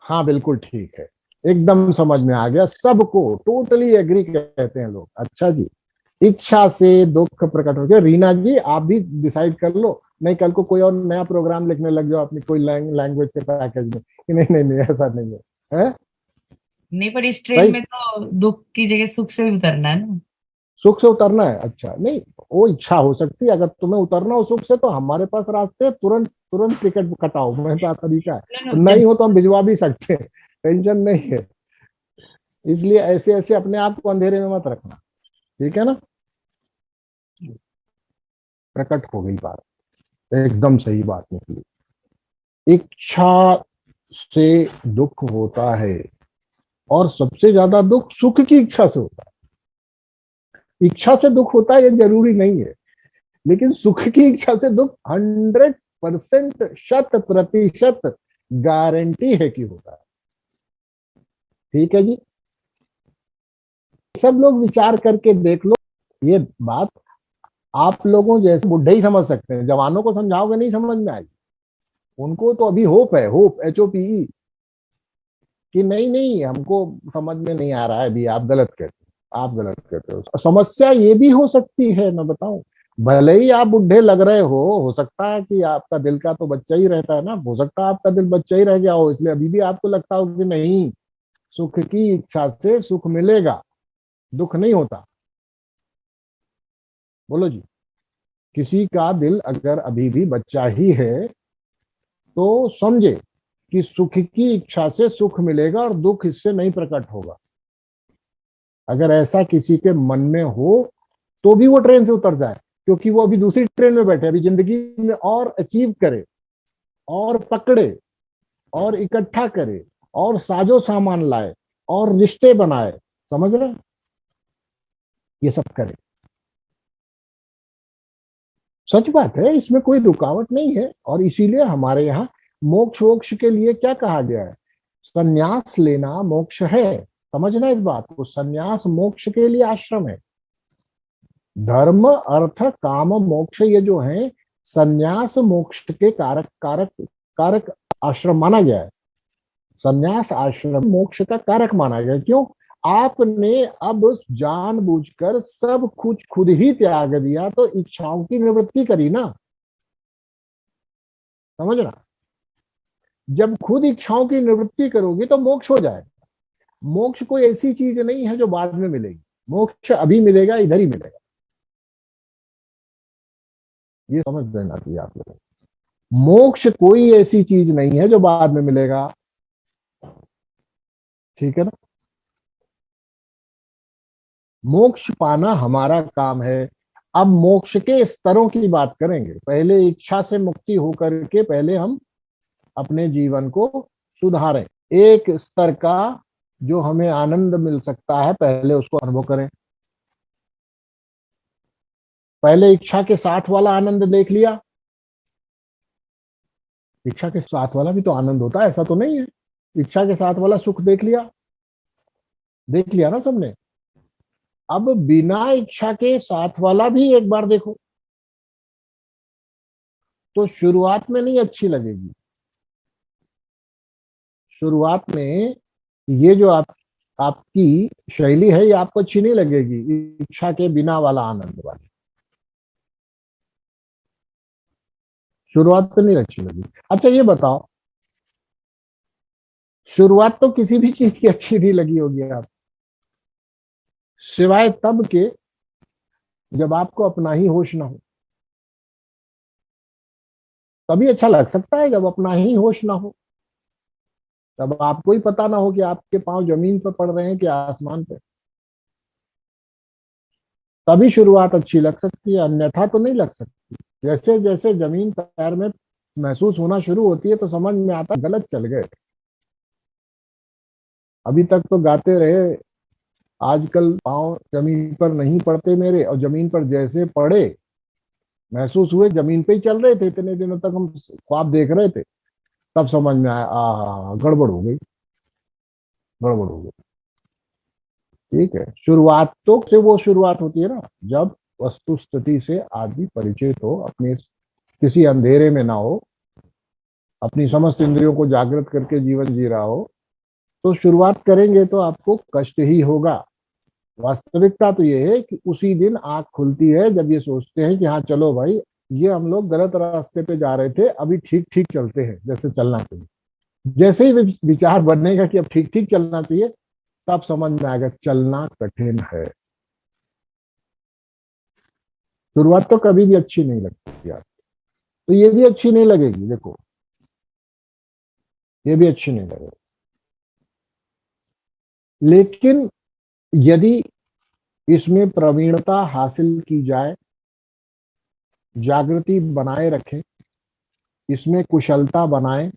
हाँ बिल्कुल ठीक है, एकदम समझ में आ गया सबको, टोटली एग्री कहते हैं लोग। अच्छा जी, इच्छा से दुख प्रकट हो गया। रीना जी आप भी डिसाइड कर लो, नहीं कल को कोई और नया प्रोग्राम लिखने लग जाओ अपनी कोई लैंग्वेज के पैकेज में कि नहीं नहीं नहीं ऐसा नहीं है, है? नहीं, पर इस ट्रेन भाई में तो दुख की जगह सुख से भी उतरना है ना। सुख से उतरना है, अच्छा नहीं वो इच्छा हो सकती है, अगर तुम्हें उतरना हो सुख से तो हमारे पास रास्ते हैं, तुरंत तुरंत टिकट कटाओ, मेरे पास तरीका है। नो तो नो, नहीं हो तो हम भिजवा भी सकते हैं, टेंशन नहीं है। इसलिए ऐसे ऐसे अपने आप को अंधेरे में मत रखना, ठीक है ना। प्रकट हो गई बात, एकदम सही बात निकली। इच्छा से दुख होता है, और सबसे ज्यादा दुख सुख की इच्छा से होता है। इच्छा से दुख होता है ये जरूरी नहीं है, लेकिन सुख की इच्छा से दुख 100%, 100% गारंटी है कि होता है। ठीक है जी, सब लोग विचार करके देख लो। ये बात आप लोगों जैसे बुढ़े ही समझ सकते हैं, जवानों को समझाओगे नहीं समझ में आएगी। उनको तो अभी होप है, होप HOPE, कि नहीं नहीं हमको समझ में नहीं आ रहा है, अभी आप गलत कहते हो, आप गलत कहते हो। समस्या ये भी हो सकती है, मैं बताऊं, भले ही आप बुढ़े लग रहे हो सकता है कि आपका दिल का तो बच्चा ही रहता है ना, हो सकता है आपका दिल बच्चा ही रह गया हो, इसलिए अभी भी आपको लगता हो कि नहीं सुख की इच्छा से सुख मिलेगा, दुख नहीं होता। बोलो जी, किसी का दिल अगर अभी भी बच्चा ही है तो समझे कि सुख की इच्छा से सुख मिलेगा और दुख इससे नहीं प्रकट होगा। अगर ऐसा किसी के मन में हो तो भी वो ट्रेन से उतर जाए, क्योंकि वो अभी दूसरी ट्रेन में बैठे, अभी जिंदगी में और अचीव करे और पकड़े और इकट्ठा करे और साजो सामान लाए और रिश्ते बनाए, समझ रहे, ये सब करे। सच बात है, इसमें कोई रुकावट नहीं है। और इसीलिए हमारे यहाँ मोक्ष वोक्ष के लिए क्या कहा गया है, संन्यास लेना मोक्ष है। समझना इस बात को, संन्यास मोक्ष के लिए आश्रम है। धर्म अर्थ काम मोक्ष ये जो है संन्यास मोक्ष के कारक कारक कारक आश्रम माना गया है। संन्यास आश्रम मोक्ष का कारक माना गया। क्यों? आपने अब जानबूझकर सब कुछ खुद ही त्याग दिया तो इच्छाओं की निवृत्ति करी ना, समझ रहा। जब खुद इच्छाओं की निवृत्ति करोगे तो मोक्ष हो जाएगा। मोक्ष कोई ऐसी चीज नहीं है जो बाद में मिलेगी, मोक्ष अभी मिलेगा, इधर ही मिलेगा। ये समझ लेना चाहिए आप लोगों को। मोक्ष कोई ऐसी चीज नहीं है जो बाद में मिलेगा, ठीक है ना। मोक्ष पाना हमारा काम है। अब मोक्ष के स्तरों की बात करेंगे। पहले इच्छा से मुक्ति होकर के पहले हम अपने जीवन को सुधारें। एक स्तर का जो हमें आनंद मिल सकता है पहले उसको अनुभव करें। पहले इच्छा के साथ वाला आनंद देख लिया। इच्छा के साथ वाला भी तो आनंद होता है, ऐसा तो नहीं है। इच्छा के साथ वाला सुख देख लिया, देख लिया ना सबने। अब बिना इच्छा के साथ वाला भी एक बार देखो, तो शुरुआत में नहीं अच्छी लगेगी। शुरुआत में ये जो आपकी शैली है ये आपको अच्छी नहीं लगेगी, इच्छा के बिना वाला आनंद वाली शुरुआत पे नहीं अच्छी लगी। अच्छा ये बताओ, शुरुआत तो किसी भी चीज की अच्छी नहीं लगी होगी आप, सिवाय तब के जब आपको अपना ही होश ना हो। तभी अच्छा लग सकता है जब अपना ही होश ना हो, तब आपको ही पता ना हो कि आपके पांव जमीन पर पड़ रहे हैं कि आसमान पे। तभी शुरुआत अच्छी लग सकती है, अन्यथा तो नहीं लग सकती। जैसे जैसे जमीन पैर में महसूस होना शुरू होती है तो समझ में आता गलत चल गए। अभी तक तो गाते रहे, आजकल पांव जमीन पर नहीं पड़ते मेरे, और जमीन पर जैसे पड़े महसूस हुए जमीन पे ही चल रहे थे। इतने दिनों तक हम ख्वाब देख रहे थे, तब समझ में आया गड़बड़ हो गई, गड़बड़ हो गई। ठीक है, शुरुआत तो से वो शुरुआत होती है ना जब वस्तु स्थिति से आदमी परिचित हो, अपने किसी अंधेरे में ना हो, अपनी समस्त इंद्रियों को जागृत करके जीवन जी रहा हो। तो शुरुआत करेंगे तो आपको कष्ट ही होगा। वास्तविकता तो ये है कि उसी दिन आंख खुलती है जब ये सोचते हैं कि हाँ चलो भाई, ये हम लोग गलत रास्ते पे जा रहे थे, अभी ठीक ठीक चलते हैं जैसे चलना चाहिए। जैसे ही विचार बनेगा कि अब ठीक ठीक चलना चाहिए, तब समझ में आएगा चलना कठिन है। शुरुआत तो कभी भी अच्छी नहीं लगती यार, तो ये भी अच्छी नहीं लगेगी। देखो ये भी अच्छी नहीं लगेगी, लेकिन यदि इसमें प्रवीणता हासिल की जाए, जागृति बनाए रखें, इसमें कुशलता बनाए,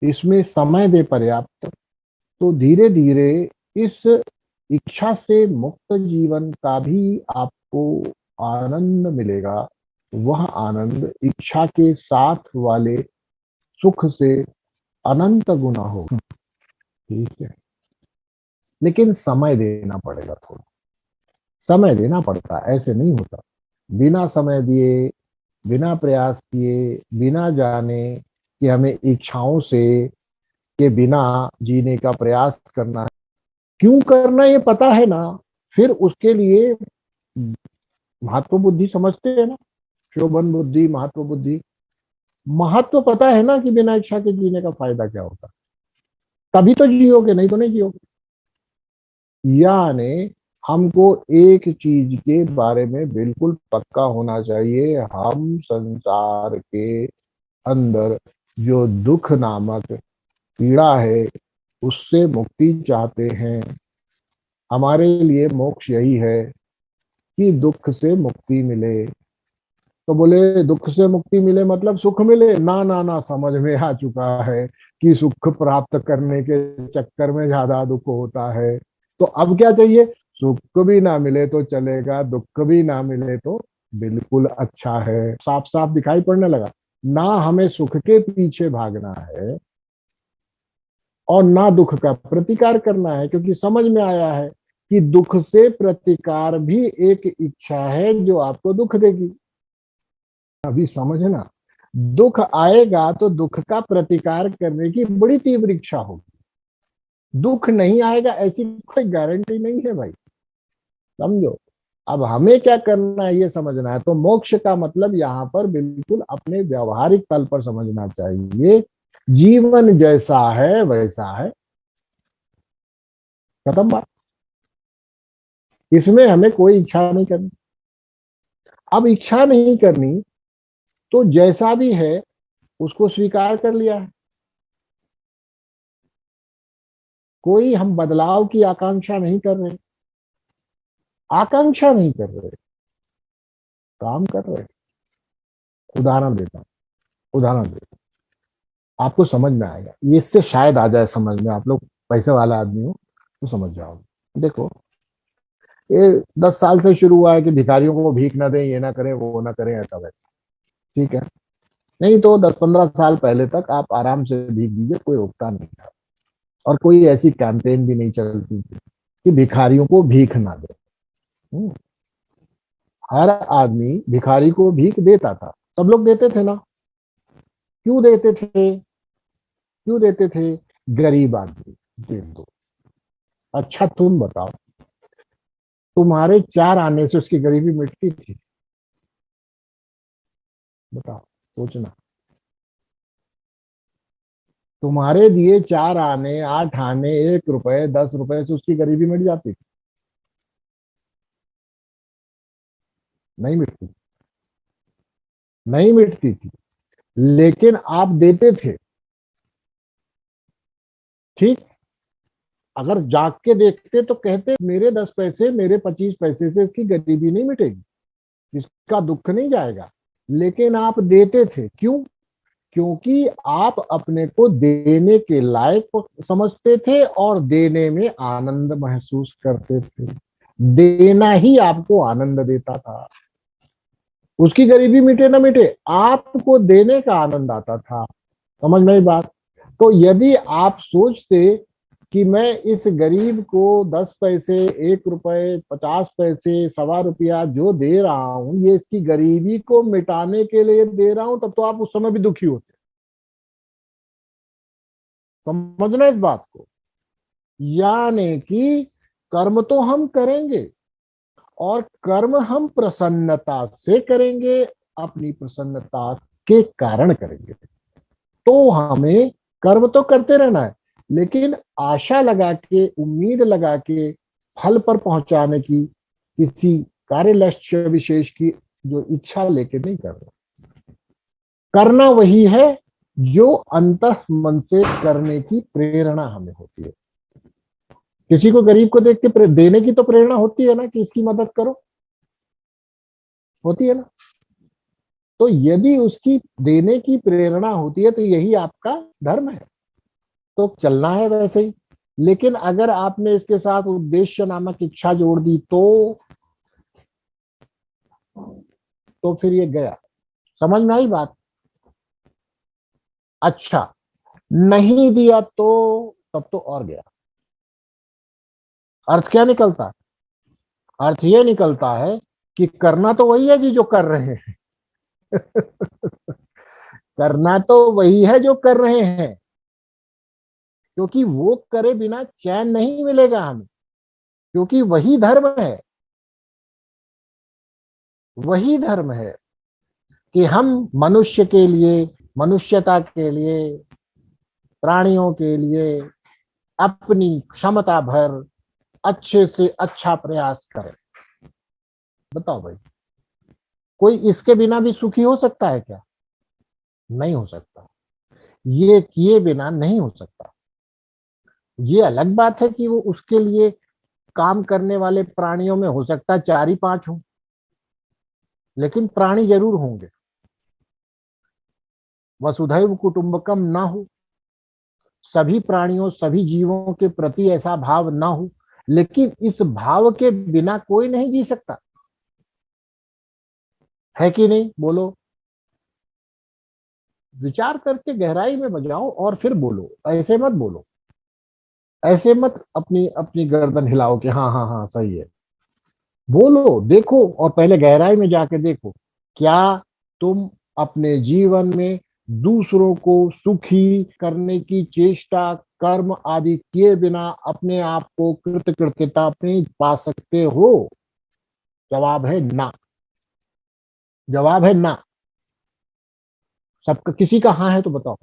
इसमें समय दे पर्याप्त, तो धीरे धीरे इस इच्छा से मुक्त जीवन का भी आपको आनंद मिलेगा। वह आनंद इच्छा के साथ वाले सुख से अनंत गुना होगा। ठीक है, लेकिन समय देना पड़ेगा, थोड़ा समय देना पड़ता है, ऐसे नहीं होता। बिना समय दिए, बिना प्रयास किए, बिना जाने कि हमें इच्छाओं से के बिना जीने का प्रयास करना है, क्यों करना ये पता है ना, फिर उसके लिए महत्व बुद्धि समझते हैं ना, शोभन बुद्धि, महत्व बुद्धि। महत्व पता है ना कि बिना इच्छा के जीने का फायदा क्या होता, तभी तो जियोगे, नहीं तो नहीं जियोगे। यानी हमको एक चीज के बारे में बिल्कुल पक्का होना चाहिए, हम संसार के अंदर जो दुख नामक पीड़ा है उससे मुक्ति चाहते हैं। हमारे लिए मोक्ष यही है कि दुख से मुक्ति मिले। तो बोले दुख से मुक्ति मिले मतलब सुख मिले? ना ना ना, समझ में आ चुका है कि सुख प्राप्त करने के चक्कर में ज्यादा दुख होता है। तो अब क्या चाहिए? सुख भी ना मिले तो चलेगा, दुख भी ना मिले तो बिल्कुल अच्छा है। साफ साफ दिखाई पड़ने लगा ना, हमें सुख के पीछे भागना है और ना दुख का प्रतिकार करना है, क्योंकि समझ में आया है कि दुख से प्रतिकार भी एक इच्छा है जो आपको दुख देगी। अभी समझना, दुख आएगा तो दुख का प्रतिकार करने की बड़ी तीव्र इच्छा होगी। दुख नहीं आएगा ऐसी कोई गारंटी नहीं है भाई, समझो। अब हमें क्या करना है ये समझना है। तो मोक्ष का मतलब यहाँ पर बिल्कुल अपने व्यवहारिक तल पर समझना चाहिए। जीवन जैसा है वैसा है, खत्म बात। इसमें हमें कोई इच्छा नहीं करनी। अब इच्छा नहीं करनी तो जैसा भी है उसको स्वीकार कर लिया है। कोई हम बदलाव की आकांक्षा नहीं कर रहे। आकांक्षा नहीं कर रहे, काम कर रहे। उदाहरण देता हूं, आपको समझ में आएगा, ये इससे शायद आ जाए समझ में, आप लोग पैसे वाला आदमी हो तो समझ जाओगे। देखो, ये 10 साल से शुरू हुआ है कि भिखारियों को भीख ना दें, ये ना करें, वो ना करें, ऐसा वैसा, ठीक है। नहीं तो 10-15 साल पहले तक आप आराम से भीख दीजिए, कोई रोकता नहीं था, और कोई ऐसी कैंपेन भी नहीं चलती थी कि भिखारियों को भीख ना दे। हर आदमी भिखारी को भीख देता था, सब लोग देते थे ना। क्यों देते थे? गरीब आदमी दे दो। अच्छा तुम बताओ, तुम्हारे 4 आने से उसकी गरीबी मिटती थी? बताओ, सोचना। तुम्हारे दिए 4 आने, 8 आने, 1 रुपए, 10 रुपए से उसकी गरीबी मिट जाती थी? नहीं मिटती थी, लेकिन आप देते थे। ठीक, अगर जाग के देखते तो कहते मेरे 10 पैसे, मेरे 25 पैसे से इसकी गरीबी नहीं मिटेगी, इसका दुख नहीं जाएगा। लेकिन आप देते थे, क्यों? क्योंकि आप अपने को देने के लायक समझते थे और देने में आनंद महसूस करते थे। देना ही आपको आनंद देता था। उसकी गरीबी मिटे ना मिटे, आपको देने का आनंद आता था। समझ में आई बात? तो यदि आप सोचते कि मैं इस गरीब को 10 पैसे, 1 रुपए, 50 पैसे, ₹1.25 जो दे रहा हूं, ये इसकी गरीबी को मिटाने के लिए दे रहा हूं, तब तो आप उस समय भी दुखी होते। समझना इस बात को। यानी कि कर्म तो हम करेंगे, और कर्म हम प्रसन्नता से करेंगे, अपनी प्रसन्नता के कारण करेंगे। तो हमें कर्म तो करते रहना है, लेकिन आशा लगा के, उम्मीद लगा के फल पर पहुंचाने की, किसी कार्य लक्ष्य विशेष की जो इच्छा लेके नहीं करना। करना वही है जो अंतः मन से करने की प्रेरणा हमें होती है। किसी को गरीब को देख के देने की तो प्रेरणा होती है ना, कि इसकी मदद करो, होती है ना। तो यदि उसकी देने की प्रेरणा होती है तो यही आपका धर्म है, तो चलना है वैसे ही। लेकिन अगर आपने इसके साथ उद्देश्य नामक इच्छा जोड़ दी तो फिर ये गया। समझ में आई बात? अच्छा, नहीं दिया तो तब तो और गया। अर्थ क्या निकलता है? अर्थ ये निकलता है कि करना तो वही है जी जो कर रहे हैं। करना तो वही है जो कर रहे हैं, क्योंकि वो करे बिना चैन नहीं मिलेगा हमें, क्योंकि वही धर्म है। वही धर्म है कि हम मनुष्य के लिए, मनुष्यता के लिए, प्राणियों के लिए अपनी क्षमता भर अच्छे से अच्छा प्रयास करें। बताओ भाई, कोई इसके बिना भी सुखी हो सकता है क्या? नहीं हो सकता। ये किए बिना नहीं हो सकता। ये अलग बात है कि वो उसके लिए काम करने वाले प्राणियों में हो सकता है 4 ही 5 हो, लेकिन प्राणी जरूर होंगे। वसुधैव कुटुंबकम ना हो, सभी प्राणियों, सभी जीवों के प्रति ऐसा भाव ना हो, लेकिन इस भाव के बिना कोई नहीं जी सकता है कि नहीं? बोलो, विचार करके गहराई में बजाओ और फिर बोलो। ऐसे मत बोलो, ऐसे मत अपनी अपनी गर्दन हिलाओ कि हाँ हाँ हाँ सही है। बोलो, देखो, और पहले गहराई में जाके देखो, क्या तुम अपने जीवन में दूसरों को सुखी करने की चेष्टा, कर्म आदि किए बिना अपने आप को कृतकृत्यता में पा सकते हो? जवाब है ना। जवाब है ना। सबका, किसी का हाँ है तो बताओ।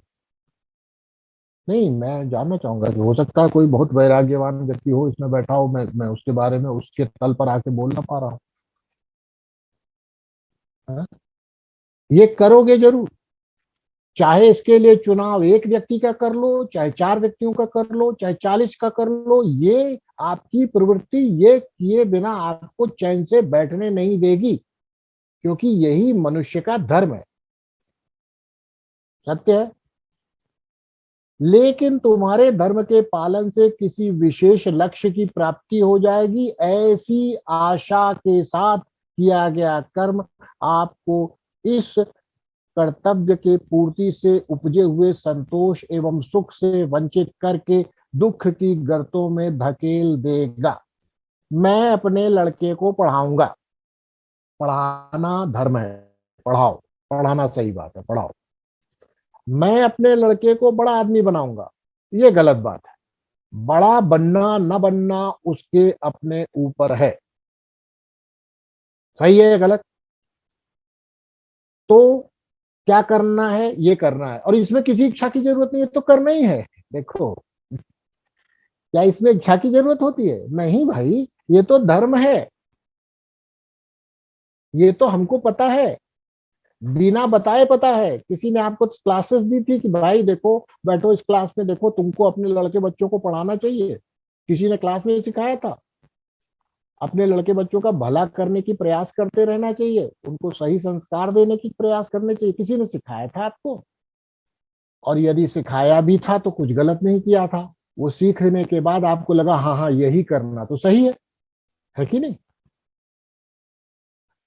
नहीं, मैं जानना चाहूंगा कि हो सकता है कोई बहुत वैराग्यवान व्यक्ति हो, इसमें बैठा हो, मैं उसके बारे में, उसके तल पर आके बोल ना पा रहा हूँ। हाँ? ये करोगे जरूर, चाहे इसके लिए चुनाव एक व्यक्ति का कर लो, चाहे 4 व्यक्तियों का कर लो, चाहे 40 का कर लो, ये आपकी प्रवृत्ति ये किए बिना आपको चैन से बैठने नहीं देगी, क्योंकि यही मनुष्य का धर्म है, सत्य है। लेकिन तुम्हारे धर्म के पालन से किसी विशेष लक्ष्य की प्राप्ति हो जाएगी, ऐसी आशा के साथ किया गया कर्म आपको इस कर्तव्य के पूर्ति से उपजे हुए संतोष एवं सुख से वंचित करके दुख की गर्तों में धकेल देगा। मैं अपने लड़के को पढ़ाऊंगा, पढ़ाना धर्म है, पढ़ाओ, पढ़ाना सही बात है, पढ़ाओ। मैं अपने लड़के को बड़ा आदमी बनाऊंगा, ये गलत बात है। बड़ा बनना न बनना उसके अपने ऊपर है, सही है या गलत? तो क्या करना है, ये करना है, और इसमें किसी इच्छा की जरूरत नहीं है, तो करना ही है। देखो, क्या इसमें इच्छा की जरूरत होती है? नहीं भाई, ये तो धर्म है, ये तो हमको पता है, बिना बताए पता है। किसी ने आपको क्लासेस दी थी कि भाई देखो, बैठो इस क्लास में, देखो तुमको अपने लड़के बच्चों को पढ़ाना चाहिए, किसी ने क्लास में सिखाया था? अपने लड़के बच्चों का भला करने की प्रयास करते रहना चाहिए, उनको सही संस्कार देने की प्रयास करने चाहिए, किसी ने सिखाया था आपको? और यदि सिखाया भी था तो कुछ गलत नहीं किया था, वो सीखने के बाद आपको लगा हाँ हाँ यही करना, तो सही है कि नहीं?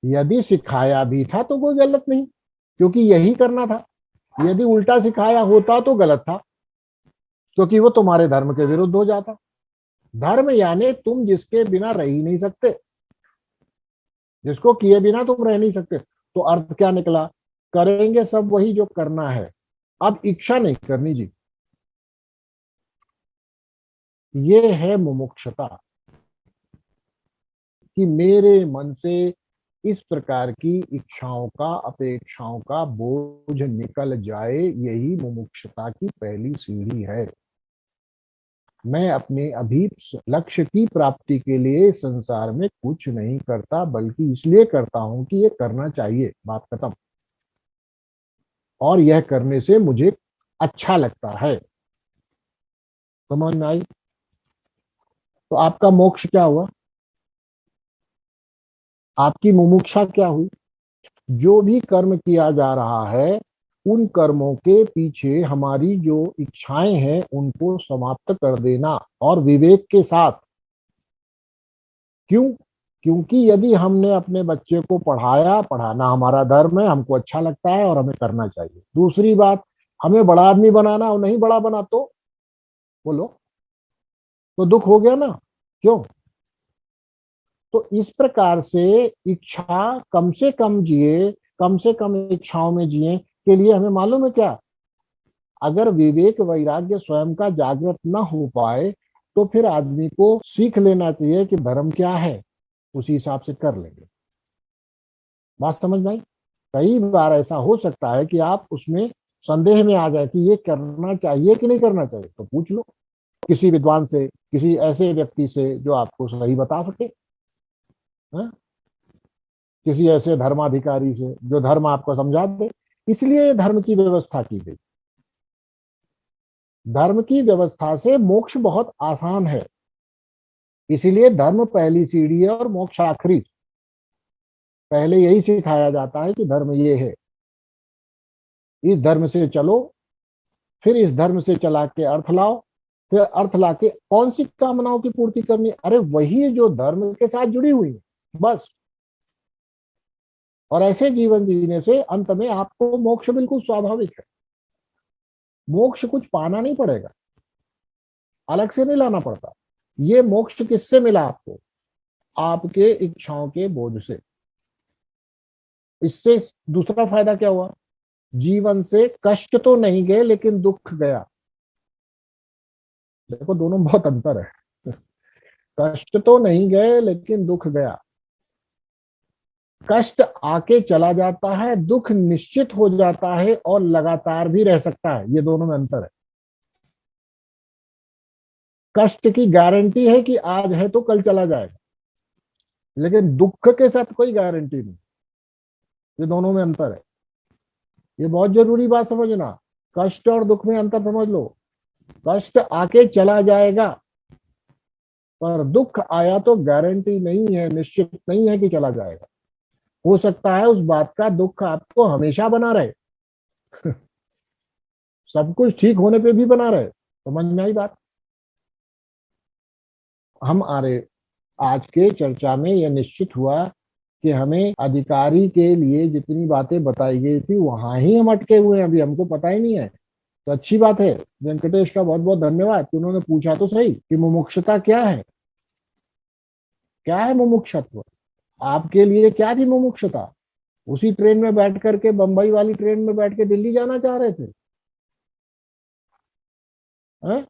यदि सिखाया भी था तो कोई गलत नहीं, क्योंकि यही करना था। यदि उल्टा सिखाया होता तो गलत था, क्योंकि वो तुम्हारे धर्म के विरुद्ध हो जाता। धर्म यानी तुम जिसके बिना रह ही नहीं सकते, जिसको किए बिना तुम रह नहीं सकते। तो अर्थ क्या निकला? करेंगे सब वही जो करना है, अब इच्छा नहीं करनी जी। ये है मुमुक्षुता, कि मेरे मन से इस प्रकार की इच्छाओं का, अपेक्षाओं का बोझ निकल जाए, यही मुमुक्षुता की पहली सीढ़ी है। मैं अपने अभीष्ट लक्ष्य की प्राप्ति के लिए संसार में कुछ नहीं करता, बल्कि इसलिए करता हूं कि ये करना चाहिए, बात खत्म। और यह करने से मुझे अच्छा लगता है। समझ में आई? तो आपका मोक्ष क्या हुआ? आपकी मुमुक्षा क्या हुई? जो भी कर्म किया जा रहा है, उन कर्मों के पीछे हमारी जो इच्छाएं हैं उनको समाप्त कर देना, और विवेक के साथ। क्यों? क्योंकि यदि हमने अपने बच्चे को पढ़ाया, पढ़ाना हमारा धर्म है, हमको अच्छा लगता है और हमें करना चाहिए। दूसरी बात, हमें बड़ा आदमी बनाना और नहीं बड़ा बना तो बोलो, तो दुख हो गया ना? क्यों? तो इस प्रकार से इच्छा कम से कम जिए, कम से कम इच्छाओं में जिए के लिए हमें मालूम है क्या, अगर विवेक वैराग्य स्वयं का जागृत न हो पाए तो फिर आदमी को सीख लेना चाहिए कि धर्म क्या है, उसी हिसाब से कर लेंगे। बात समझ में आई? कई बार ऐसा हो सकता है कि आप उसमें संदेह में आ जाए कि ये करना चाहिए कि नहीं करना चाहिए, तो पूछ लो किसी विद्वान से, किसी ऐसे व्यक्ति से जो आपको सही बता सके, किसी ऐसे धर्माधिकारी से जो धर्म आपको समझा दे। इसलिए धर्म की व्यवस्था की गई। धर्म की व्यवस्था से मोक्ष बहुत आसान है, इसीलिए धर्म पहली सीढ़ी है और मोक्ष आखिरी। पहले यही सिखाया जाता है कि धर्म ये है, इस धर्म से चलो, फिर इस धर्म से चला के अर्थ लाओ, फिर अर्थ लाके कौन सी कामनाओं की पूर्ति करनी, अरे वही जो धर्म के साथ जुड़ी हुई है, बस। और ऐसे जीवन जीने से अंत में आपको मोक्ष बिल्कुल स्वाभाविक है। मोक्ष कुछ पाना नहीं पड़ेगा, अलग से नहीं लाना पड़ता। ये मोक्ष किससे मिला आपको? आपके इच्छाओं के बोझ से। इससे दूसरा फायदा क्या हुआ? जीवन से कष्ट तो नहीं गए लेकिन दुख गया। देखो दोनों बहुत अंतर है। कष्ट तो नहीं गए लेकिन दुख गया। कष्ट आके चला जाता है, दुख निश्चित हो जाता है और लगातार भी रह सकता है। ये दोनों में अंतर है। कष्ट की गारंटी है कि आज है तो कल चला जाएगा, लेकिन दुख के साथ कोई गारंटी नहीं। ये दोनों में अंतर है। ये बहुत जरूरी बात समझना। कष्ट और दुख में अंतर समझ लो। कष्ट आके चला जाएगा, पर दुख आया तो गारंटी नहीं है, निश्चित नहीं है कि चला जाएगा। हो सकता है उस बात का दुख आपको हमेशा बना रहे, सब कुछ ठीक होने पे भी बना रहे। समझ में आई बात? हम आज के चर्चा में यह निश्चित हुआ कि हमें अधिकारी के लिए जितनी बातें बताई गई थी वहां ही हम अटके हुए हैं, अभी हमको पता ही नहीं है। तो अच्छी बात है, वेंकटेश का बहुत बहुत धन्यवाद कि उन्होंने पूछा तो सही कि मुमुक्षुता क्या है। क्या है मुमुक्षुत्व? आपके लिए क्या थी मुमुक्षुता? उसी ट्रेन में बैठ करके, बंबई वाली ट्रेन में बैठ के दिल्ली जाना चाह रहे थे? हैं?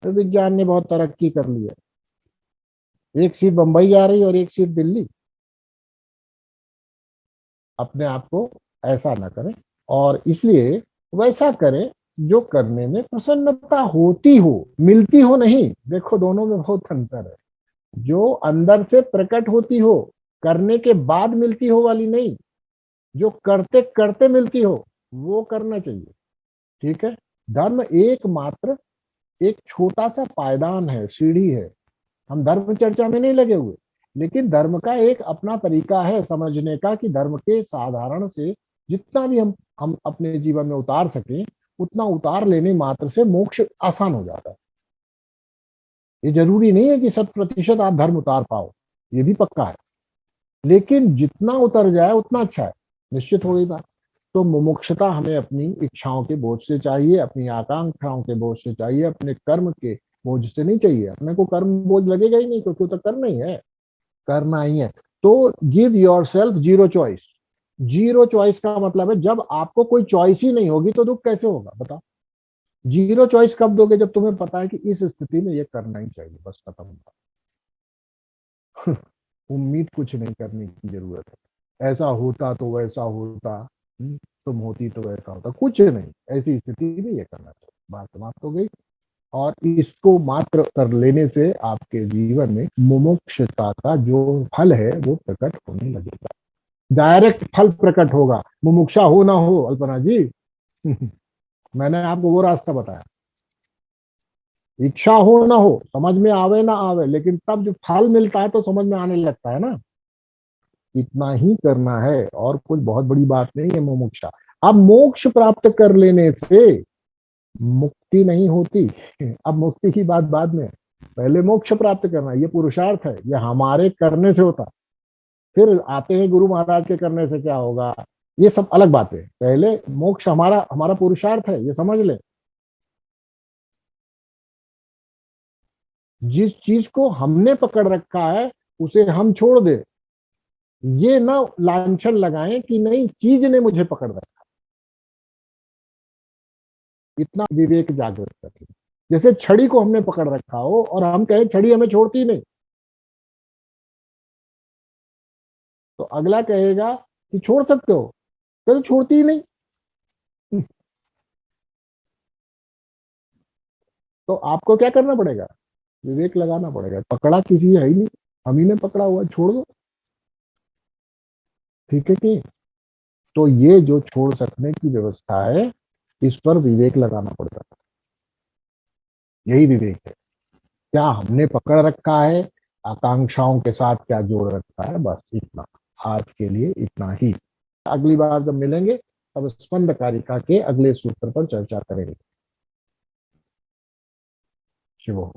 तो विज्ञान ने बहुत तरक्की कर ली है, एक सीट बंबई जा रही और एक सीट दिल्ली। अपने आप को ऐसा ना करें, और इसलिए वैसा करें जो करने में प्रसन्नता होती हो, मिलती हो नहीं। देखो दोनों में बहुत अंतर है। जो अंदर से प्रकट होती हो, करने के बाद मिलती हो वाली नहीं, जो करते करते मिलती हो वो करना चाहिए। ठीक है? धर्म एकमात्र एक छोटा सा पायदान है, सीढ़ी है। हम धर्म चर्चा में नहीं लगे हुए, लेकिन धर्म का एक अपना तरीका है समझने का कि धर्म के साधारण से जितना भी हम अपने जीवन में उतार सकें उतना उतार लेने मात्र से मोक्ष आसान हो जाता है। ये जरूरी नहीं है कि 100% आप धर्म उतार पाओ, ये भी पक्का है, लेकिन जितना उतर जाए उतना अच्छा है। निश्चित हो गई बात। तो मुमुक्षुता हमें अपनी इच्छाओं के बोझ से चाहिए, अपनी आकांक्षाओं के बोझ से चाहिए, अपने कर्म के बोझ से नहीं चाहिए। अपने को कर्म बोझ लगेगा ही नहीं, क्योंकि तो करना ही है, करना ही है। तो give your self zero choice. Zero choice का मतलब है जब आपको कोई चॉइस ही नहीं होगी तो दुख कैसे होगा बताओ? जीरो चॉइस कब दोगे? जब तुम्हें पता है कि इस स्थिति में ये करना ही चाहिए, बस खत्म होगा। उम्मीद कुछ नहीं करने की जरूरत है। ऐसा होता तो वैसा होता, तुम होती तो वैसा होता, कुछ नहीं। ऐसी स्थिति में ये करना चाहिए, बात समाप्त हो गई। और इसको मात्र कर लेने से आपके जीवन में मुमुक्षुता का जो फल है वो प्रकट होने लगेगा। डायरेक्ट फल प्रकट होगा, मुमुक्षा हो ना हो अल्पना जी। मैंने आपको वो रास्ता बताया। इच्छा हो ना हो, समझ में आवे ना आवे, लेकिन तब जो फल मिलता है तो समझ में आने लगता है ना। इतना ही करना है, और कुछ बहुत बड़ी बात नहीं है मुमुक्षा। अब मोक्ष प्राप्त कर लेने से मुक्ति नहीं होती। अब मुक्ति की बात बाद में, पहले मोक्ष प्राप्त करना, ये पुरुषार्थ है, ये हमारे करने से होता। फिर आते हैं गुरु महाराज के करने से क्या होगा, ये सब अलग बात है। पहले मोक्ष हमारा हमारा पुरुषार्थ है, ये समझ ले। जिस चीज को हमने पकड़ रखा है उसे हम छोड़ दे, ये ना लांछन लगाएं कि नहीं चीज ने मुझे पकड़ रखा। इतना विवेक जागृत करके, जैसे छड़ी को हमने पकड़ रखा हो और हम कहें छड़ी हमें छोड़ती नहीं, तो अगला कहेगा कि छोड़ सकते हो, तो छोड़ती ही नहीं। तो आपको क्या करना पड़ेगा? विवेक लगाना पड़ेगा। पकड़ा किसी है ही नहीं, हम ही ने पकड़ा हुआ, छोड़ दो। ठीक है कि? तो ये जो छोड़ सकने की व्यवस्था है, इस पर विवेक लगाना पड़ता है। यही विवेक है। क्या हमने पकड़ रखा है, आकांक्षाओं के साथ क्या जोड़ रखा है, बस इतना। आज के लिए इतना ही। अगली बार जब मिलेंगे तब स्पंद कारिका के अगले सूत्र पर चर्चा करेंगे। शिव।